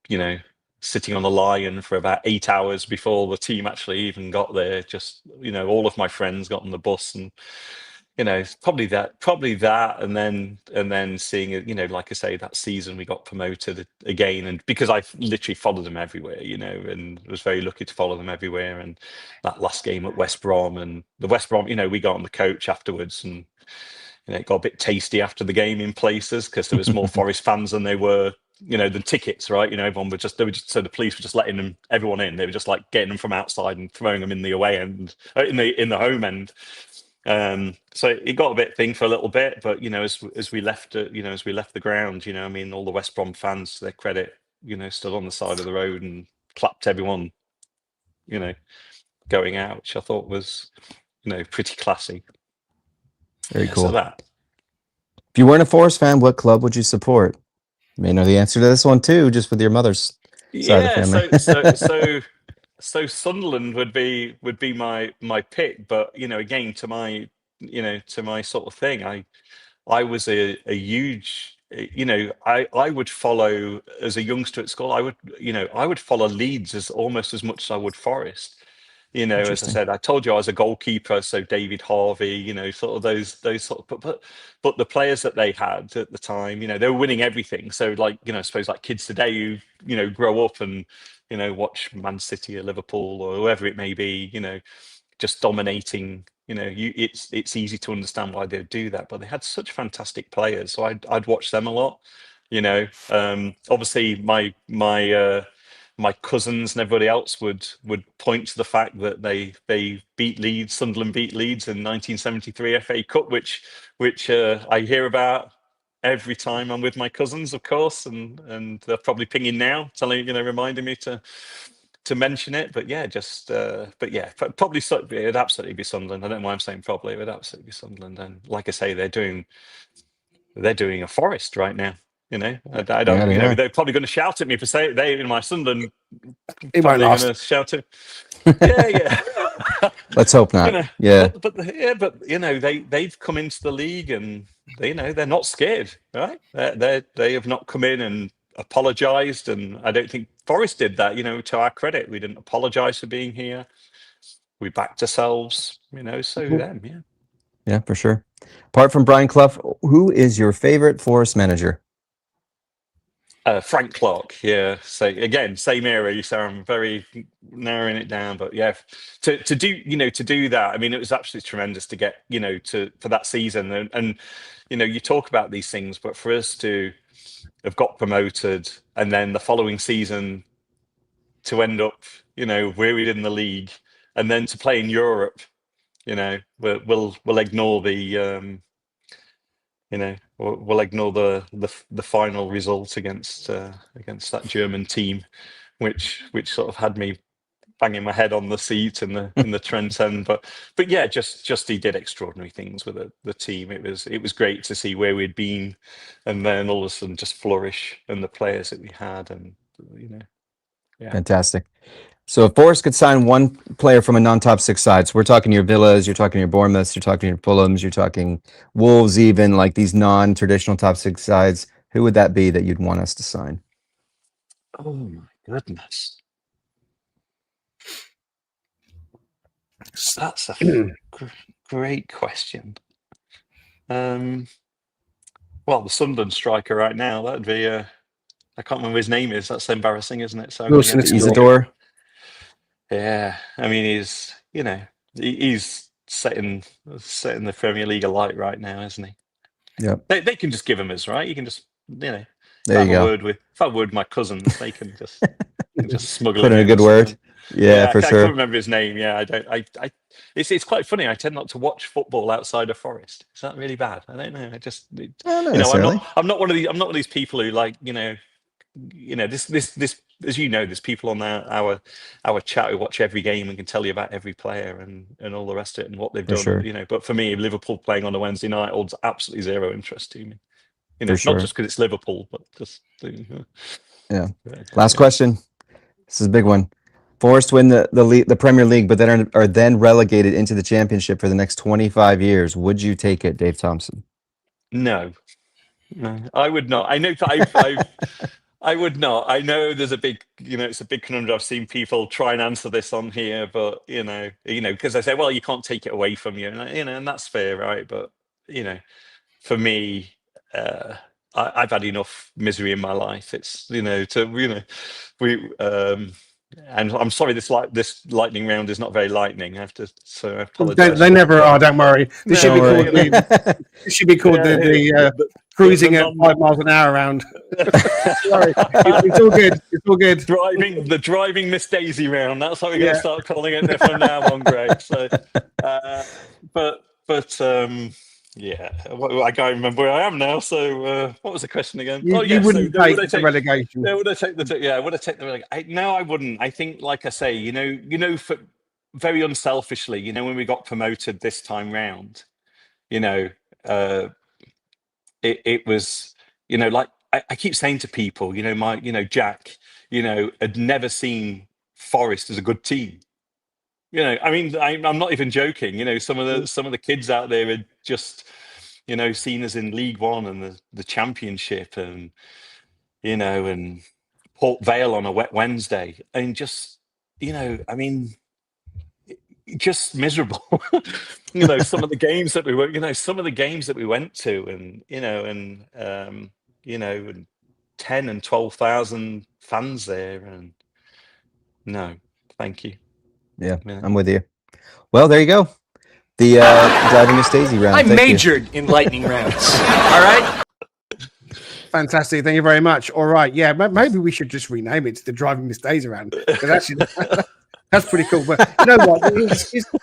sitting on the Lion for about 8 hours before the team actually even got there. Just, all of my friends got on the bus, and, probably that. And then seeing it, like I say, that season we got promoted again. And because I literally followed them everywhere, and was very lucky to follow them everywhere. And that last game at West Brom, and the West Brom, we got on the coach afterwards, and, it got a bit tasty after the game in places because there was more Forest fans than they were, than tickets, right? Everyone so the police were just letting everyone in. They were just like getting them from outside and throwing them in the away end, in the home end. So it got a bit thing for a little bit, but as we left as we left the ground, all the West Brom fans, to their credit, stood on the side of the road and clapped everyone, going out, which I thought was, pretty classy. Very cool. So that. If you weren't a Forest fan, what club would you support? You may know the answer to this one too, just with your mother's side of the family. So Sunderland would be my pick, but again, to my sort of thing, I was a huge, I would follow as a youngster at school. I would follow Leeds as almost as much as I would Forest. As I said, I told you I was a goalkeeper, so David Harvey, sort of those sort of, but the players that they had at the time, they were winning everything. So like, I suppose like kids today who, grow up and, watch Man City or Liverpool or whoever it may be, just dominating, it's easy to understand why they'd do that, but they had such fantastic players. So I'd watch them a lot, obviously my cousins and everybody else would point to the fact that they beat Leeds, Sunderland beat Leeds in 1973 FA Cup, which I hear about every time I'm with my cousins, of course, and they're probably pinging now, reminding me to mention it. But yeah, probably it'd absolutely be Sunderland. I don't know why I'm saying probably. It would absolutely be Sunderland. And like I say, they're doing a Forest right now. I don't. Yeah, they're probably going to shout at me for saying they in my Sunderland. He won't Probably ask. going to shout it. Yeah. Let's hope not. Yeah. But they've come into the league and they're not scared, right? They have not come in and apologised, and I don't think Forest did that. To our credit, we didn't apologise for being here. We backed ourselves. So them, yeah. Yeah, for sure. Apart from Brian Clough, who is your favorite Forest manager? Frank Clark, yeah. So again, same era. So I'm very narrowing it down, but yeah, to do that. I mean, it was absolutely tremendous to get for that season, and you talk about these things, but for us to have got promoted and then the following season to end up where we did in the league, and then to play in Europe, we'll ignore the we'll ignore the final result against that German team, which sort of had me banging my head on the seat in the Trent End. But yeah, just he did extraordinary things with the team. It was great to see where we'd been, and then all of a sudden just flourish, and the players that we had, and yeah. Fantastic. So if Forest could sign one player from a non-top 6 side, so we're talking your Villas, you're talking your Bournemouths, you're talking your Fulhams, you're talking Wolves, even like these non-traditional top 6 sides, who would that be that you'd want us to sign? Oh my goodness, that's a great question. Well, the Sunderland striker right now, that'd be I can't remember his name is. That's embarrassing, isn't it? So Wilson Isidore. yeah, I mean he's setting the Premier League alight right now, isn't he? Yeah. They can just give him us, right? You can just There you go. if I have a word with my cousins, they can just smuggle Put in a good word. Yeah, for I sure. can't remember his name. Yeah, I don't. It's quite funny. I tend not to watch football outside of Forest. Is that really bad? I don't know. I just Not necessarily. I'm not one of these people who like this, as you know, there's people on our chat who watch every game and can tell you about every player and all the rest of it and what they've For done. sure. But for me, Liverpool playing on a Wednesday night holds absolutely zero interest to me. For Not sure. just because it's Liverpool, but just Yeah. Last question. This is a big one. Forest win the Premier League, but then are then relegated into the Championship for the next 25 years. Would you take it, Dave Thompson? No, I would not. I know I would not. I know there's a big, it's a big conundrum. I've seen people try and answer this on here, but because they say, well, you can't take it away from you, and that's fair, right? But for me, I've had enough misery in my life. It's and I'm sorry, this lightning round is not very lightning. I have to, so I apologize. They never are. Don't worry. This should be called the cruising at 5 miles an hour round. Sorry, it's all good. It's all good. Driving Miss Daisy round. That's what we're going to start calling it from now on, Greg. So, yeah, I can't remember where I am now. So, what was the question again? You wouldn't take the relegation. Would I take the relegation? No, I wouldn't. I think, like I say, for very unselfishly, when we got promoted this time round, it was, like I keep saying to people, Jack, had never seen Forest as a good team. I mean, I'm not even joking. Some of the kids out there are just, seen us in League One and the Championship, and and Port Vale on a wet Wednesday, and just, I mean, just miserable. Some of the games that we were, some of the games that we went to, and and 10 and 12,000 fans there, and no, thank you. Yeah, I'm with you. Well, there you go. The driving Miss Daisy round. I majored in lightning rounds. All right. Fantastic. Thank you very much. All right. Yeah, maybe we should just rename it to the driving Miss Daisy round. Because actually, that's pretty cool. But you know what?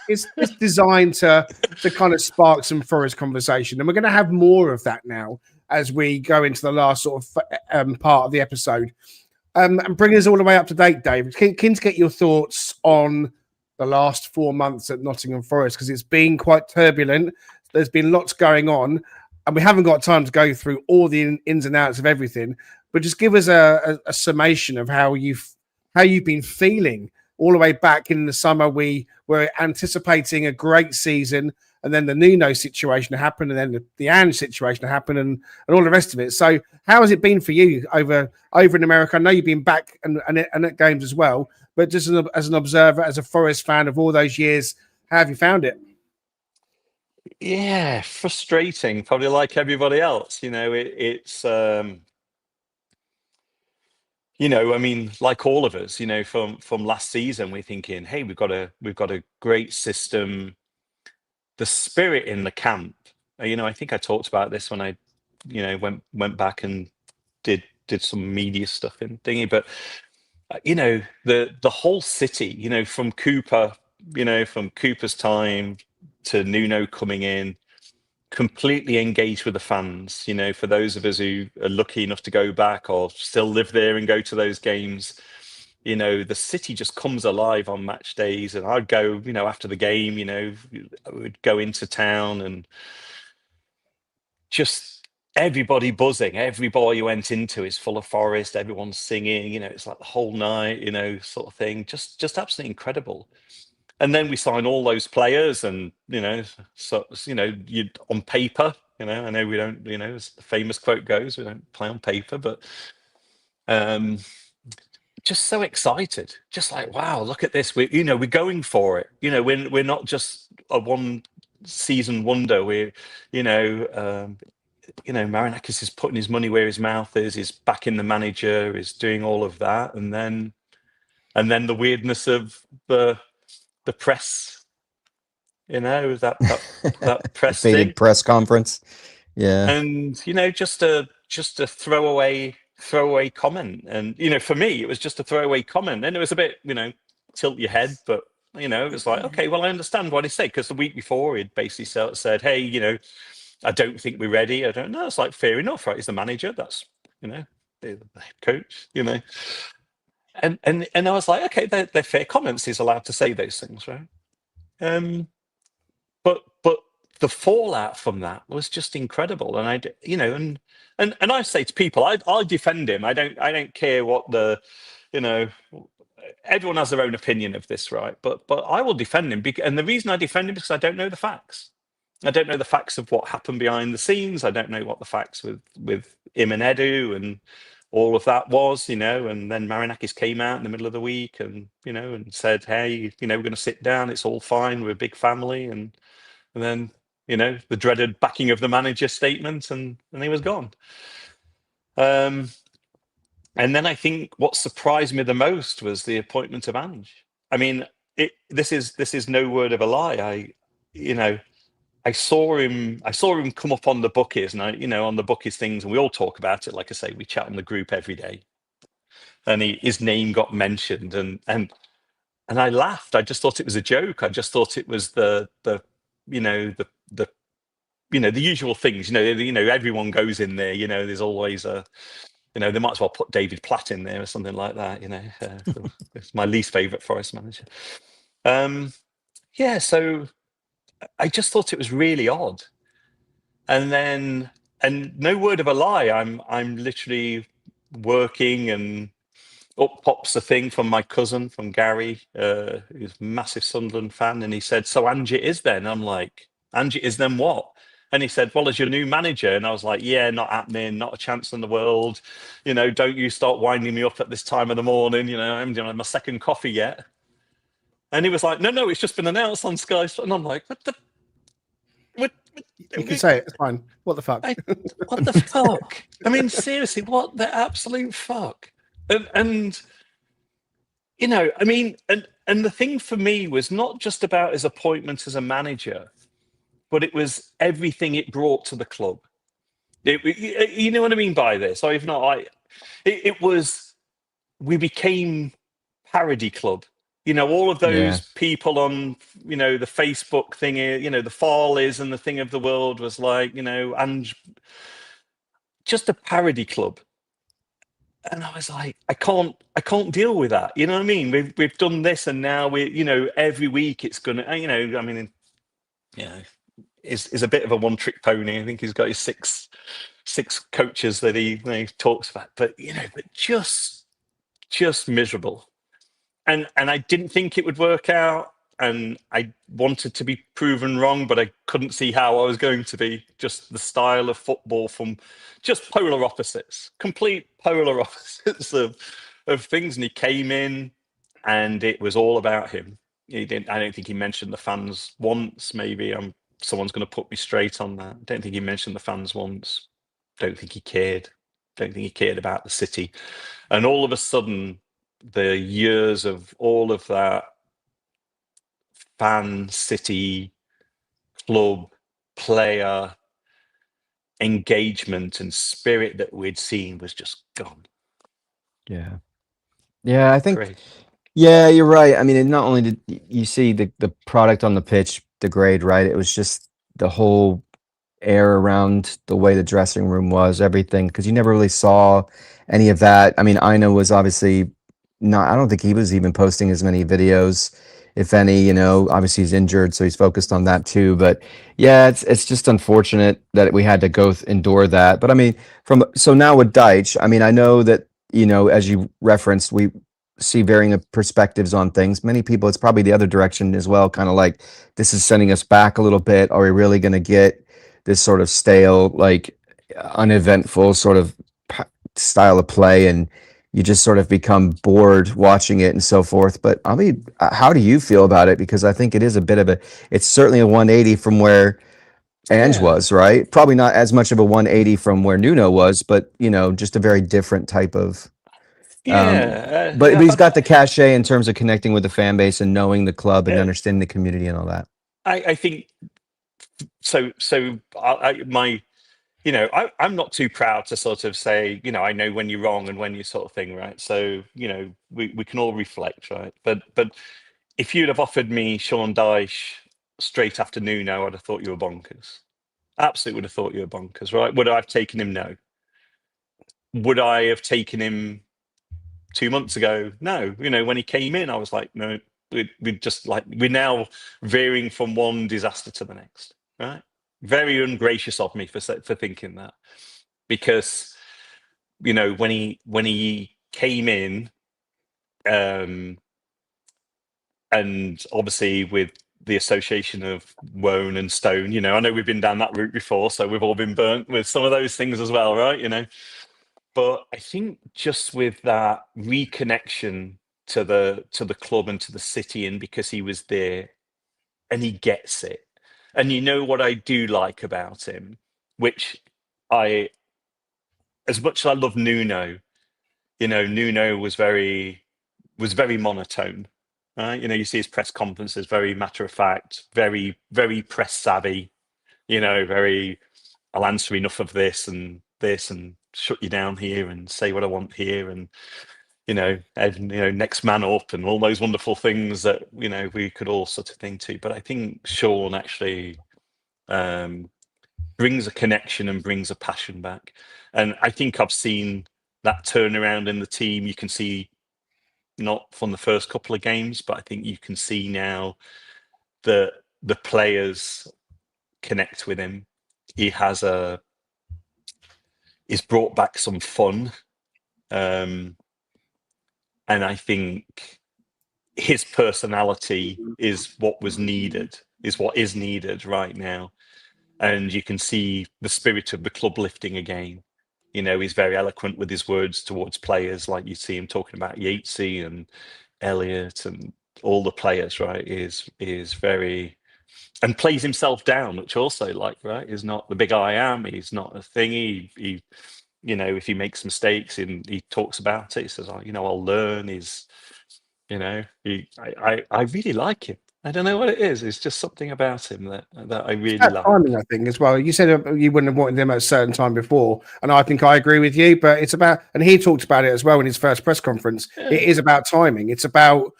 It's designed to kind of spark some Forest conversation, and we're going to have more of that now as we go into the last sort of part of the episode. And bring us all the way up to date, Dave. Keen to get your thoughts on the last 4 months at Nottingham Forest, because it's been quite turbulent. There's been lots going on, and we haven't got time to go through all the ins and outs of everything. But just give us a summation of how you've been feeling all the way back in the summer. We were anticipating a great season, and then the Nuno situation happened, and then the Ange situation happened, and all the rest of it. So how has it been for you over in America? I know you've been back and at games as well, but just as an observer, as a Forest fan of all those years, how have you found it? Yeah, frustrating, probably like everybody else. It's I mean, like all of us, from last season, we're thinking, hey, we've got a great system. The spirit in the camp, I think I talked about this when I, went back and did some media stuff and thingy, but the whole city, from Cooper, from Cooper's time to Nuno coming in, completely engaged with the fans. For those of us who are lucky enough to go back or still live there and go to those games, the city just comes alive on match days. And I'd go, after the game, I would go into town and just everybody buzzing. Every bar you went into is full of Forest. Everyone's singing, it's like the whole night, sort of thing. Just absolutely incredible. And then we sign all those players, and so you on paper, I know we don't, as the famous quote goes, we don't play on paper, but just so excited, just like, wow, look at this. We're going for it. We're not just a one season wonder. We're, Marinakis is putting his money where his mouth is. He's backing the manager. Is doing all of that, and then the weirdness of the press. That press faded thing. Press conference. Yeah, and just a throwaway comment, and for me it was just a throwaway comment, and it was a bit tilt your head, but it was like, okay, well, I understand what he said, because the week before he'd basically said, hey, I don't think we're ready. I don't know. It's like, fair enough, right? He's the manager. That's the head coach, and I was like, okay, they're fair comments. He's allowed to say those things, right? But the fallout from that was just incredible, and and I say to people, I defend him. I don't care what everyone has their own opinion of this, right? But I will defend him, and the reason I defend him is because I don't know the facts. I don't know the facts of what happened behind the scenes. I don't know what the facts with him and Edu and all of that was, and then Marinakis came out in the middle of the week and and said, hey, we're going to sit down. It's all fine. We're a big family, and then the dreaded backing of the manager statement, and he was gone. And then I think what surprised me the most was the appointment of Ange. I mean, this is no word of a lie. I saw him come up on the bookies, and on the bookies things, and we all talk about it. Like I say, we chat on the group every day, and his name got mentioned, and I laughed. I just thought it was a joke. I just thought it was the usual things. Everyone goes in there. There's always a. They might as well put David Platt in there or something like that. It's my least favourite Forest manager. So I just thought it was really odd. And no word of a lie, I'm literally working, and up pops a thing from my cousin, from Gary, who's a massive Sunderland fan, and he said, "So Ange it is then?" I'm like, "Ange it is then what?" And he said, "Well, as your new manager." And I was like, "Yeah, not happening, not a chance in the world. Don't you start winding me up at this time of the morning. I haven't had my second coffee yet." And he was like, No, it's just been announced on Sky. And I'm like, what? You can say it. It's fine. What the fuck? What the fuck? I mean, seriously, what the absolute fuck? And the thing for me was not just about his appointment as a manager, but it was everything it brought to the club. You know what I mean by this? Or if not, it was, we became parody club. All of those people on, the Facebook thing, the Farleys and the thing of the world was like, and just a parody club. And I was like, I can't deal with that. You know what I mean? We've done this, and now every week it's gonna, is a bit of a one-trick pony. I think he's got his six coaches that he talks about, but just miserable. And I didn't think it would work out, and I wanted to be proven wrong, but I couldn't see how I was going to be. Just the style of football from just polar opposites, complete polar opposites of things. And he came in, and it was all about him. I don't think he mentioned the fans once. Maybe someone's going to put me straight on that. I don't think he mentioned the fans once. Don't think he cared. Don't think he cared about the city. And all of a sudden, the years of all of that fan, city, club, player engagement and spirit that we'd seen was just gone. Yeah, I think. Great. Yeah, you're right. I mean, not only did you see the product on the pitch degrade, right? It was just the whole air around the way the dressing room was, everything, because you never really saw any of that. I mean, Ina was obviously not, I don't think he was even posting as many videos, if any. Obviously he's injured, so he's focused on that too. But yeah, it's just unfortunate that we had to endure that. But I mean, so now with Dyche, I mean, I know that, as you referenced, we see varying perspectives on things. Many people, it's probably the other direction as well, kind of like, this is sending us back a little bit. Are we really going to get this sort of stale, like uneventful sort of style of play, and you just sort of become bored watching it and so forth? But I mean, how do you feel about it? Because I think it is it's certainly a 180 from where Ange was, right? Probably not as much of a 180 from where Nuno was, but just a very different type of. But he's got the cachet in terms of connecting with the fan base and knowing the club and understanding the community and all that. I think so. I'm not too proud to sort of say, I know when you're wrong and when you sort of thing, right? So, we can all reflect, right? But if you'd have offered me Sean Dyche straight after Nuno, I'd have thought you were bonkers. Absolutely would have thought you were bonkers, right? Would I have taken him? No. would I have taken him 2 months ago? No. When he came in, I was like, no, we're just like, we're now veering from one disaster to the next, right? Very ungracious of me for thinking that, because when he came in, and obviously with the association of Wone and Stone, I know we've been down that route before, so we've all been burnt with some of those things as well, right? But I think just with that reconnection to the club and to the city, and because he was there and he gets it, and what I do like about him, which as much as I love Nuno, Nuno was very monotone. Right? You see his press conferences, very matter of fact, very, very press savvy, very, I'll answer enough of this and shut you down here and say what I want here. And, next man up and all those wonderful things that, we could all sort of think to. But I think Sean actually brings a connection and brings a passion back. And I think I've seen that turnaround in the team. You can see, not from the first couple of games, but I think you can see now that the players connect with him. He's brought back some fun. And I think his personality is what is needed right now. And you can see the spirit of the club lifting again. He's very eloquent with his words towards players, like you see him talking about Yatesy and Elliott and all the players, right? Is very, and plays himself down, which also, like, right, is not the big I am. He's not a thingy. He if he makes mistakes and he talks about it, he says, I'll learn. I really like him. I don't know what it is. It's just something about him that I really like. Timing, I think, as well. You said you wouldn't have wanted them at a certain time before, and I think I agree with you. But it's about, and he talked about it as well in his first press conference. Yeah. It is about timing. It's about,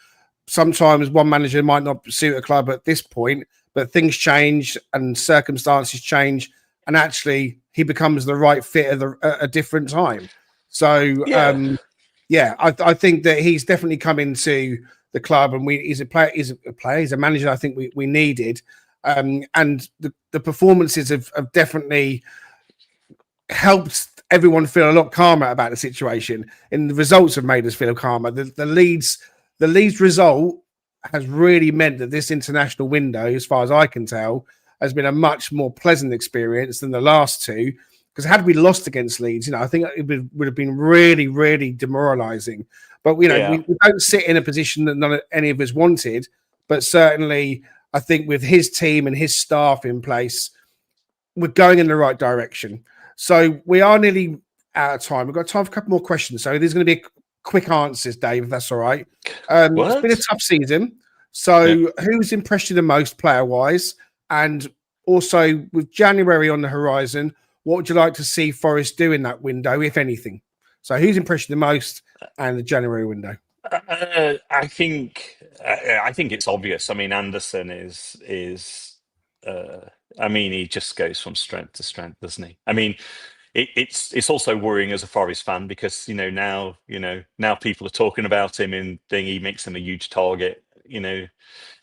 sometimes one manager might not suit a club at this point, but things change and circumstances change, and actually he becomes the right fit at a different time. So, I think that he's definitely come into the club, and he's a player, he's a manager I think we needed. And the performances have definitely helped everyone feel a lot calmer about the situation, and the results have made us feel calmer. The Leeds result has really meant that this international window, as far as I can tell, has been a much more pleasant experience than the last two. Because had we lost against Leeds, I think it would have been really, really demoralising. But we don't sit in a position that any of us wanted. But certainly, I think with his team and his staff in place, we're going in the right direction. So we are nearly out of time. We've got time for a couple more questions. So there's going to be quick answers, Dave, if that's all right. It's been a tough season. So who's impressed you the most player-wise? And also with January on the horizon, what would you like to see Forest do in that window, if anything? So who's impressed you the most and the January window? I think it's obvious. I mean, Anderson is he just goes from strength to strength, doesn't he? I mean, it's also worrying as a Forest fan, because now people are talking about him and he makes him a huge target,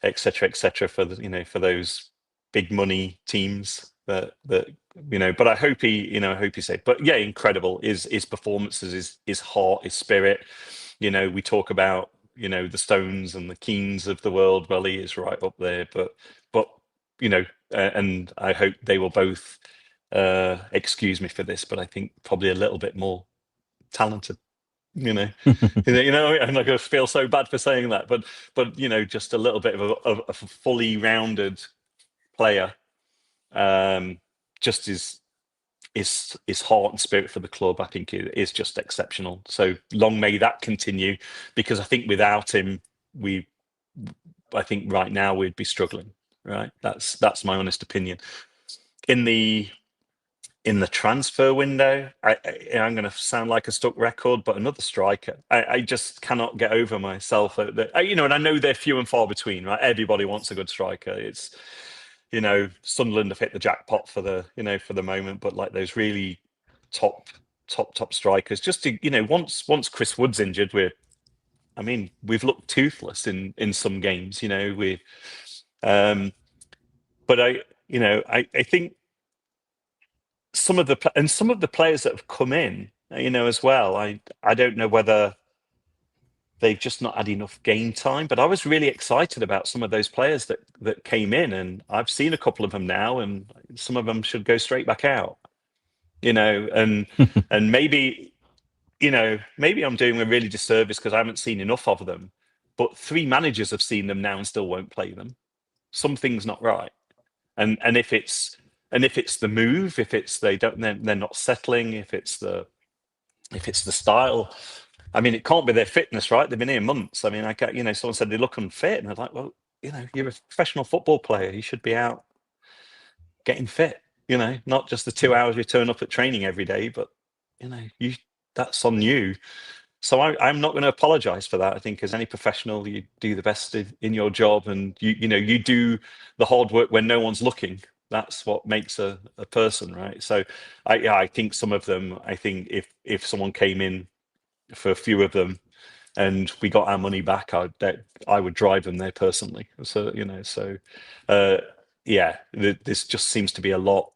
etc. for for those big money teams that but I hope he said. But yeah, incredible. His performances, his heart, his spirit. We talk about the Stones and the Keanes of the world. Well, he is right up there. But and I hope they will both excuse me for this, but I think probably a little bit more talented. I'm not going to feel so bad for saying that, but just a little bit of a fully rounded player. Just his heart and spirit for the club, I think, is just exceptional. So long may that continue, because I think without him, I think right now we'd be struggling. Right, that's my honest opinion. In the transfer window, I'm going to sound like a stuck record, but another striker. I just cannot get over myself. And I know they're few and far between. Right, everybody wants a good striker. It's Sunderland have hit the jackpot for the moment, but like those really top top strikers. Just to, once Chris Wood's injured, we've looked toothless in some games. But I think some of the players that have come in, as well. I don't know whether they've just not had enough game time, but I was really excited about some of those players that came in, and I've seen a couple of them now, and some of them should go straight back out. And maybe I'm doing a really disservice because I haven't seen enough of them. But 3 managers have seen them now and still won't play them. Something's not right. And if it's the move, if it's they're not settling, if it's the style. I mean, it can't be their fitness, right? They've been here months. I mean, someone said they look unfit, and I was like, well, you're a professional football player. You should be out getting fit. Not just the 2 hours you turn up at training every day, but that's on you. So I'm not going to apologize for that. I think as any professional, you do the best in your job, and you do the hard work when no one's looking. That's what makes a person, right? So I think some of them, I think if someone came in for a few of them and we got our money back, I would drive them there personally. So this just seems to be a lot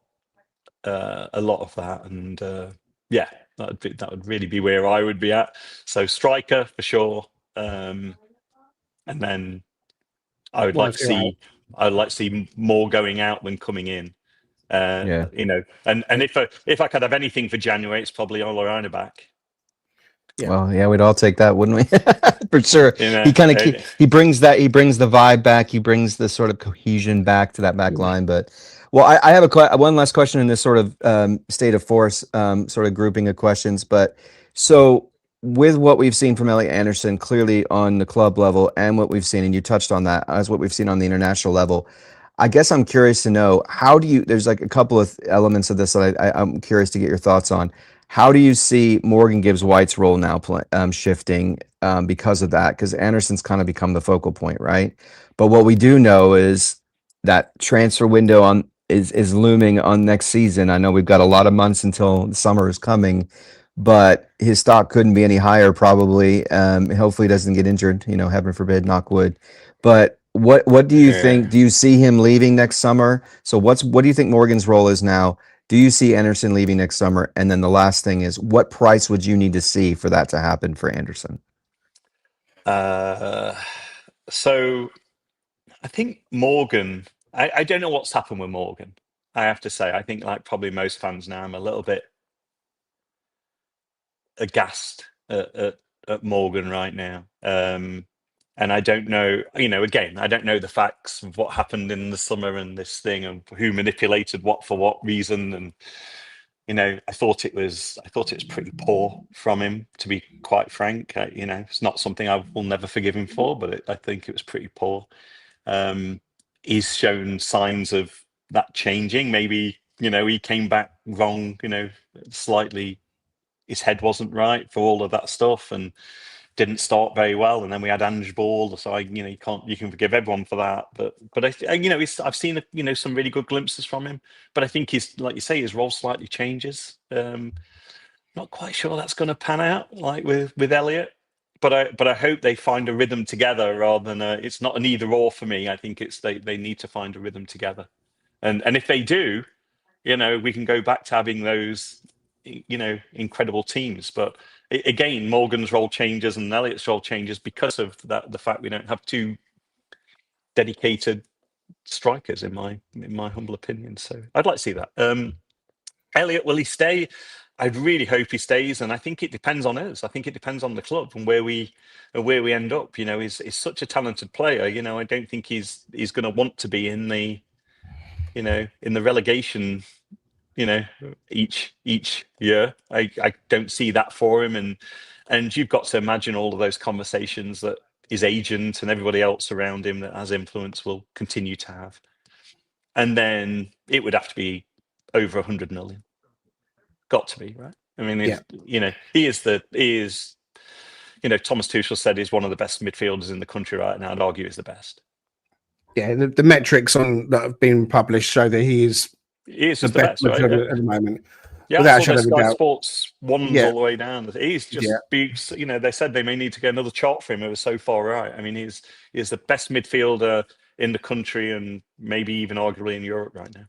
of that, and that would really be where I would be at. So striker for sure, and then I would like to see more going out than coming in. And if I could have anything for January, it's probably Olaina back. Yeah. Well, yeah, we'd all take that, wouldn't we? For sure. He kind of he brings the vibe back. He brings the sort of cohesion back to that back line. But I have one last question in this sort of state of force sort of grouping of questions. But so with what we've seen from Elliot Anderson, clearly on the club level, and what we've seen, and you touched on that, as what we've seen on the international level, I guess I'm curious to know, there's like a couple of elements of this that I'm curious to get your thoughts on. How do you see Morgan Gibbs-White's role now shifting because of that? Because Anderson's kind of become the focal point, right? But what we do know is that transfer window is looming on next season. I know we've got a lot of months until the summer is coming, but his stock couldn't be any higher probably. Hopefully he doesn't get injured, heaven forbid, knock wood. But what do you think? Do you see him leaving next summer? So what do you think Morgan's role is now? Do you see Anderson leaving next summer? And then the last thing is, what price would you need to see for that to happen for Anderson? So I think Morgan, I don't know what's happened with Morgan. I have to say, I think like probably most fans now, I'm a little bit aghast at Morgan right now. And I don't know, again, I don't know the facts of what happened in the summer and this thing, and who manipulated what for what reason. And, I thought it was pretty poor from him, to be quite frank. It's not something I will never forgive him for, but I think it was pretty poor. He's shown signs of that changing. Maybe, he came back wrong, slightly, his head wasn't right for all of that stuff, and didn't start very well, and then we had Ange Ball. So you can forgive everyone for that, but I've seen some really good glimpses from him. But I think he's, like you say, his role slightly changes. Not quite sure that's going to pan out like with Elliot, but I hope they find a rhythm together rather than it's not an either or for me. I think it's they need to find a rhythm together, and if they do, we can go back to having those incredible teams. But again, Morgan's role changes and Elliot's role changes because of the fact we don't have 2 dedicated strikers, in my humble opinion. So I'd like to see that. Elliot, will he stay? I'd really hope he stays, and I think it depends on us. I think it depends on the club and where we end up. He's such a talented player. I don't think he's going to want to be in the relegation each year. I don't see that for him, and you've got to imagine all of those conversations that his agent and everybody else around him that has influence will continue to have. And then it would have to be over 100 million. Got to be, right? I mean, he is Thomas Tuchel said he's one of the best midfielders in the country right now. I'd argue he's the best. Yeah, the metrics that have been published show that he is the best, right? at the moment. Yeah, without a I saw shadow the of a Sky doubt. Sports ones Yeah. all the way down. He's just, Yeah. they said they may need to get another chart for him. It was so far right. I mean, he's the best midfielder in the country and maybe even arguably in Europe right now.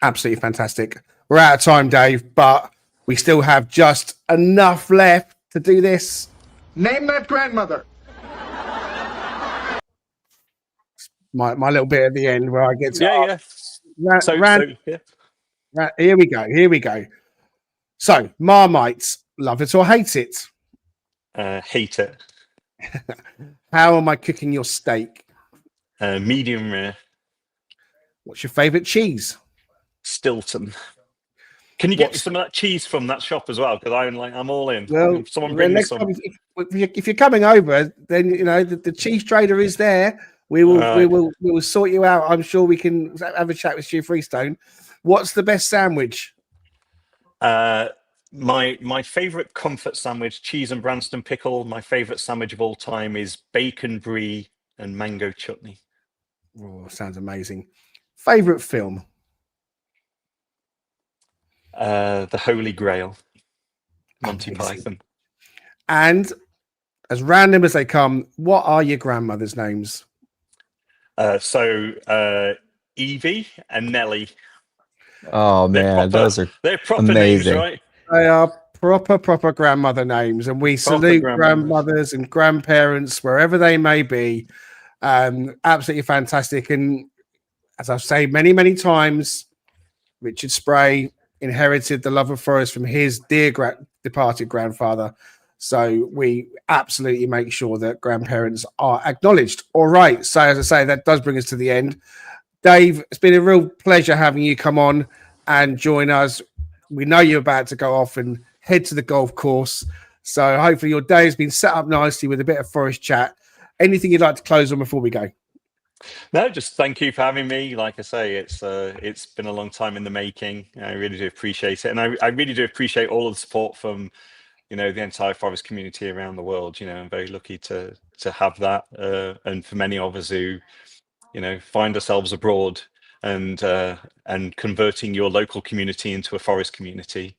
Absolutely fantastic. We're out of time, Dave, but we still have just enough left to do this. Name that grandmother. My little bit at the end where I get to Yeah. Here we go. Here we go. So, Marmite, love it or hate it? Hate it. How am I cooking your steak? Medium rare. What's your favourite cheese? Stilton. Can you get me some of that cheese from that shop as well? Because I'm all in. Well, Someone bring me next some. time, if you're coming over, then you know the cheese trader is there. We will sort you out. I'm sure we can have a chat with Stu Freestone. What's the best sandwich? My favourite comfort sandwich, cheese and Branston pickle. My favourite sandwich of all time is bacon brie and mango chutney. Oh, sounds amazing. Favourite film? The Holy Grail. Monty Python. And as random as they come, what are your grandmother's names? Evie and Nellie. Oh man, they're proper amazing names, right? They are proper grandmother names, and we salute grandmothers and grandparents wherever they may be. Absolutely fantastic. And as I've said many times, Richard Spray inherited the love of forest from his dear departed grandfather. So we absolutely make sure that grandparents are acknowledged. All right. So as I say, that does bring us to the end. Dave, it's been a real pleasure having you come on and join us. We know you're about to go off and head to the golf course. So hopefully your day has been set up nicely with a bit of forest chat. Anything you'd like to close on before we go? No, just thank you for having me. Like I say, it's been a long time in the making. I really do appreciate it. And I really do appreciate all of the support from, the entire forest community around the world. I'm very lucky to have that. And for many of us who, find ourselves abroad and converting your local community into a forest community.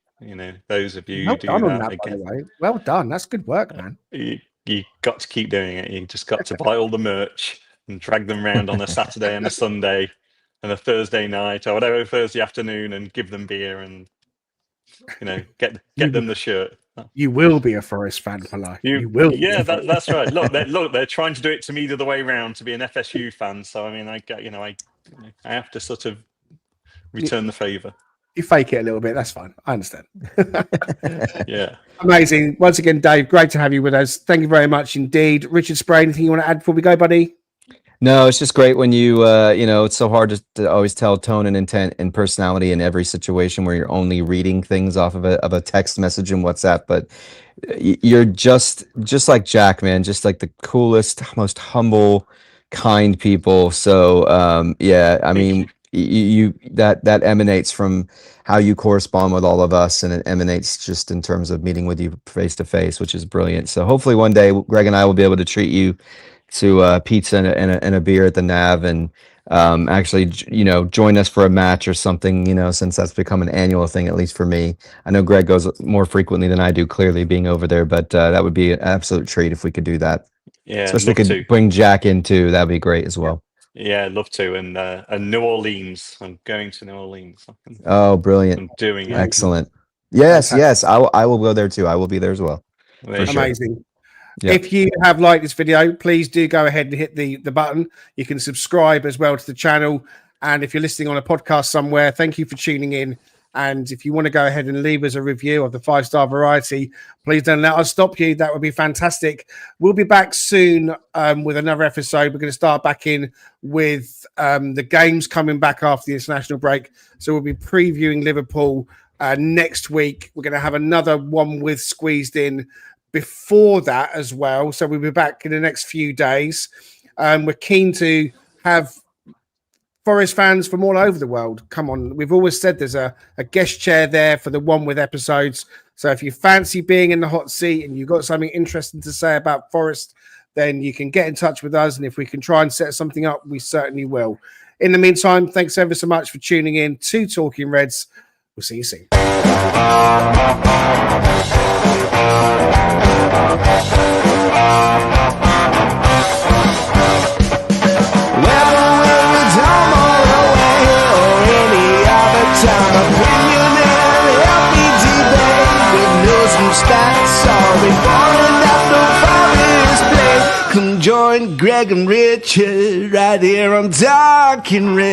Those of you who do that again. By the way. Well done. That's good work, man. You got to keep doing it. You just got to buy all the merch and drag them around on a Saturday and a Sunday and a Thursday night or whatever, Thursday afternoon, and give them beer and get them the shirt. You will be a Forest fan for life. You will. Yeah, that's right. Look, they're trying to do it to me the other way around, to be an FSU fan. So I mean, I have to sort of return the favour. You fake it a little bit. That's fine. I understand. Yeah. Amazing. Once again, Dave, great to have you with us. Thank you very much indeed. Richard Spray, anything you want to add before we go, buddy? No, it's just great when you, it's so hard to always tell tone and intent and personality in every situation where you're only reading things off of a text message in WhatsApp. But you're just like Jack, man, just like the coolest, most humble, kind people. So, yeah, I mean, you that emanates from how you correspond with all of us, and it emanates just in terms of meeting with you face to face, which is brilliant. So hopefully one day Greg and I will be able to treat you to pizza and a beer at the Nav, and actually join us for a match or something, since that's become an annual thing, at least for me. I know Greg goes more frequently than I do, clearly being over there, but that would be an absolute treat if we could do that. Yeah, especially if we could bring Jack in too. That'd be great as well. Yeah, I'd love to. And New Orleans. I'm going to New Orleans. Oh, brilliant. I'm doing it. Excellent. Yes. I will go there too. I will be there as well. Amazing. Sure. Yeah. If you have liked this video, please do go ahead and hit the button. You can subscribe as well to the channel. And if you're listening on a podcast somewhere, thank you for tuning in. And if you want to go ahead and leave us a review of the 5-star variety, please don't let us stop you. That would be fantastic. We'll be back soon with another episode. We're going to start back in with the games coming back after the international break. So we'll be previewing Liverpool next week. We're going to have another one with squeezed in before that as well. So we'll be back in the next few days. We're keen to have Forest fans from all over the world. Come on. We've always said there's a guest chair there for the One With episodes. So if you fancy being in the hot seat and you've got something interesting to say about Forest, then you can get in touch with us. And if we can try and set something up, we certainly will. In the meantime, thanks ever so much for tuning in to Talking Reds. We'll see you soon. Come join Greg and Richard right here on Talking Red.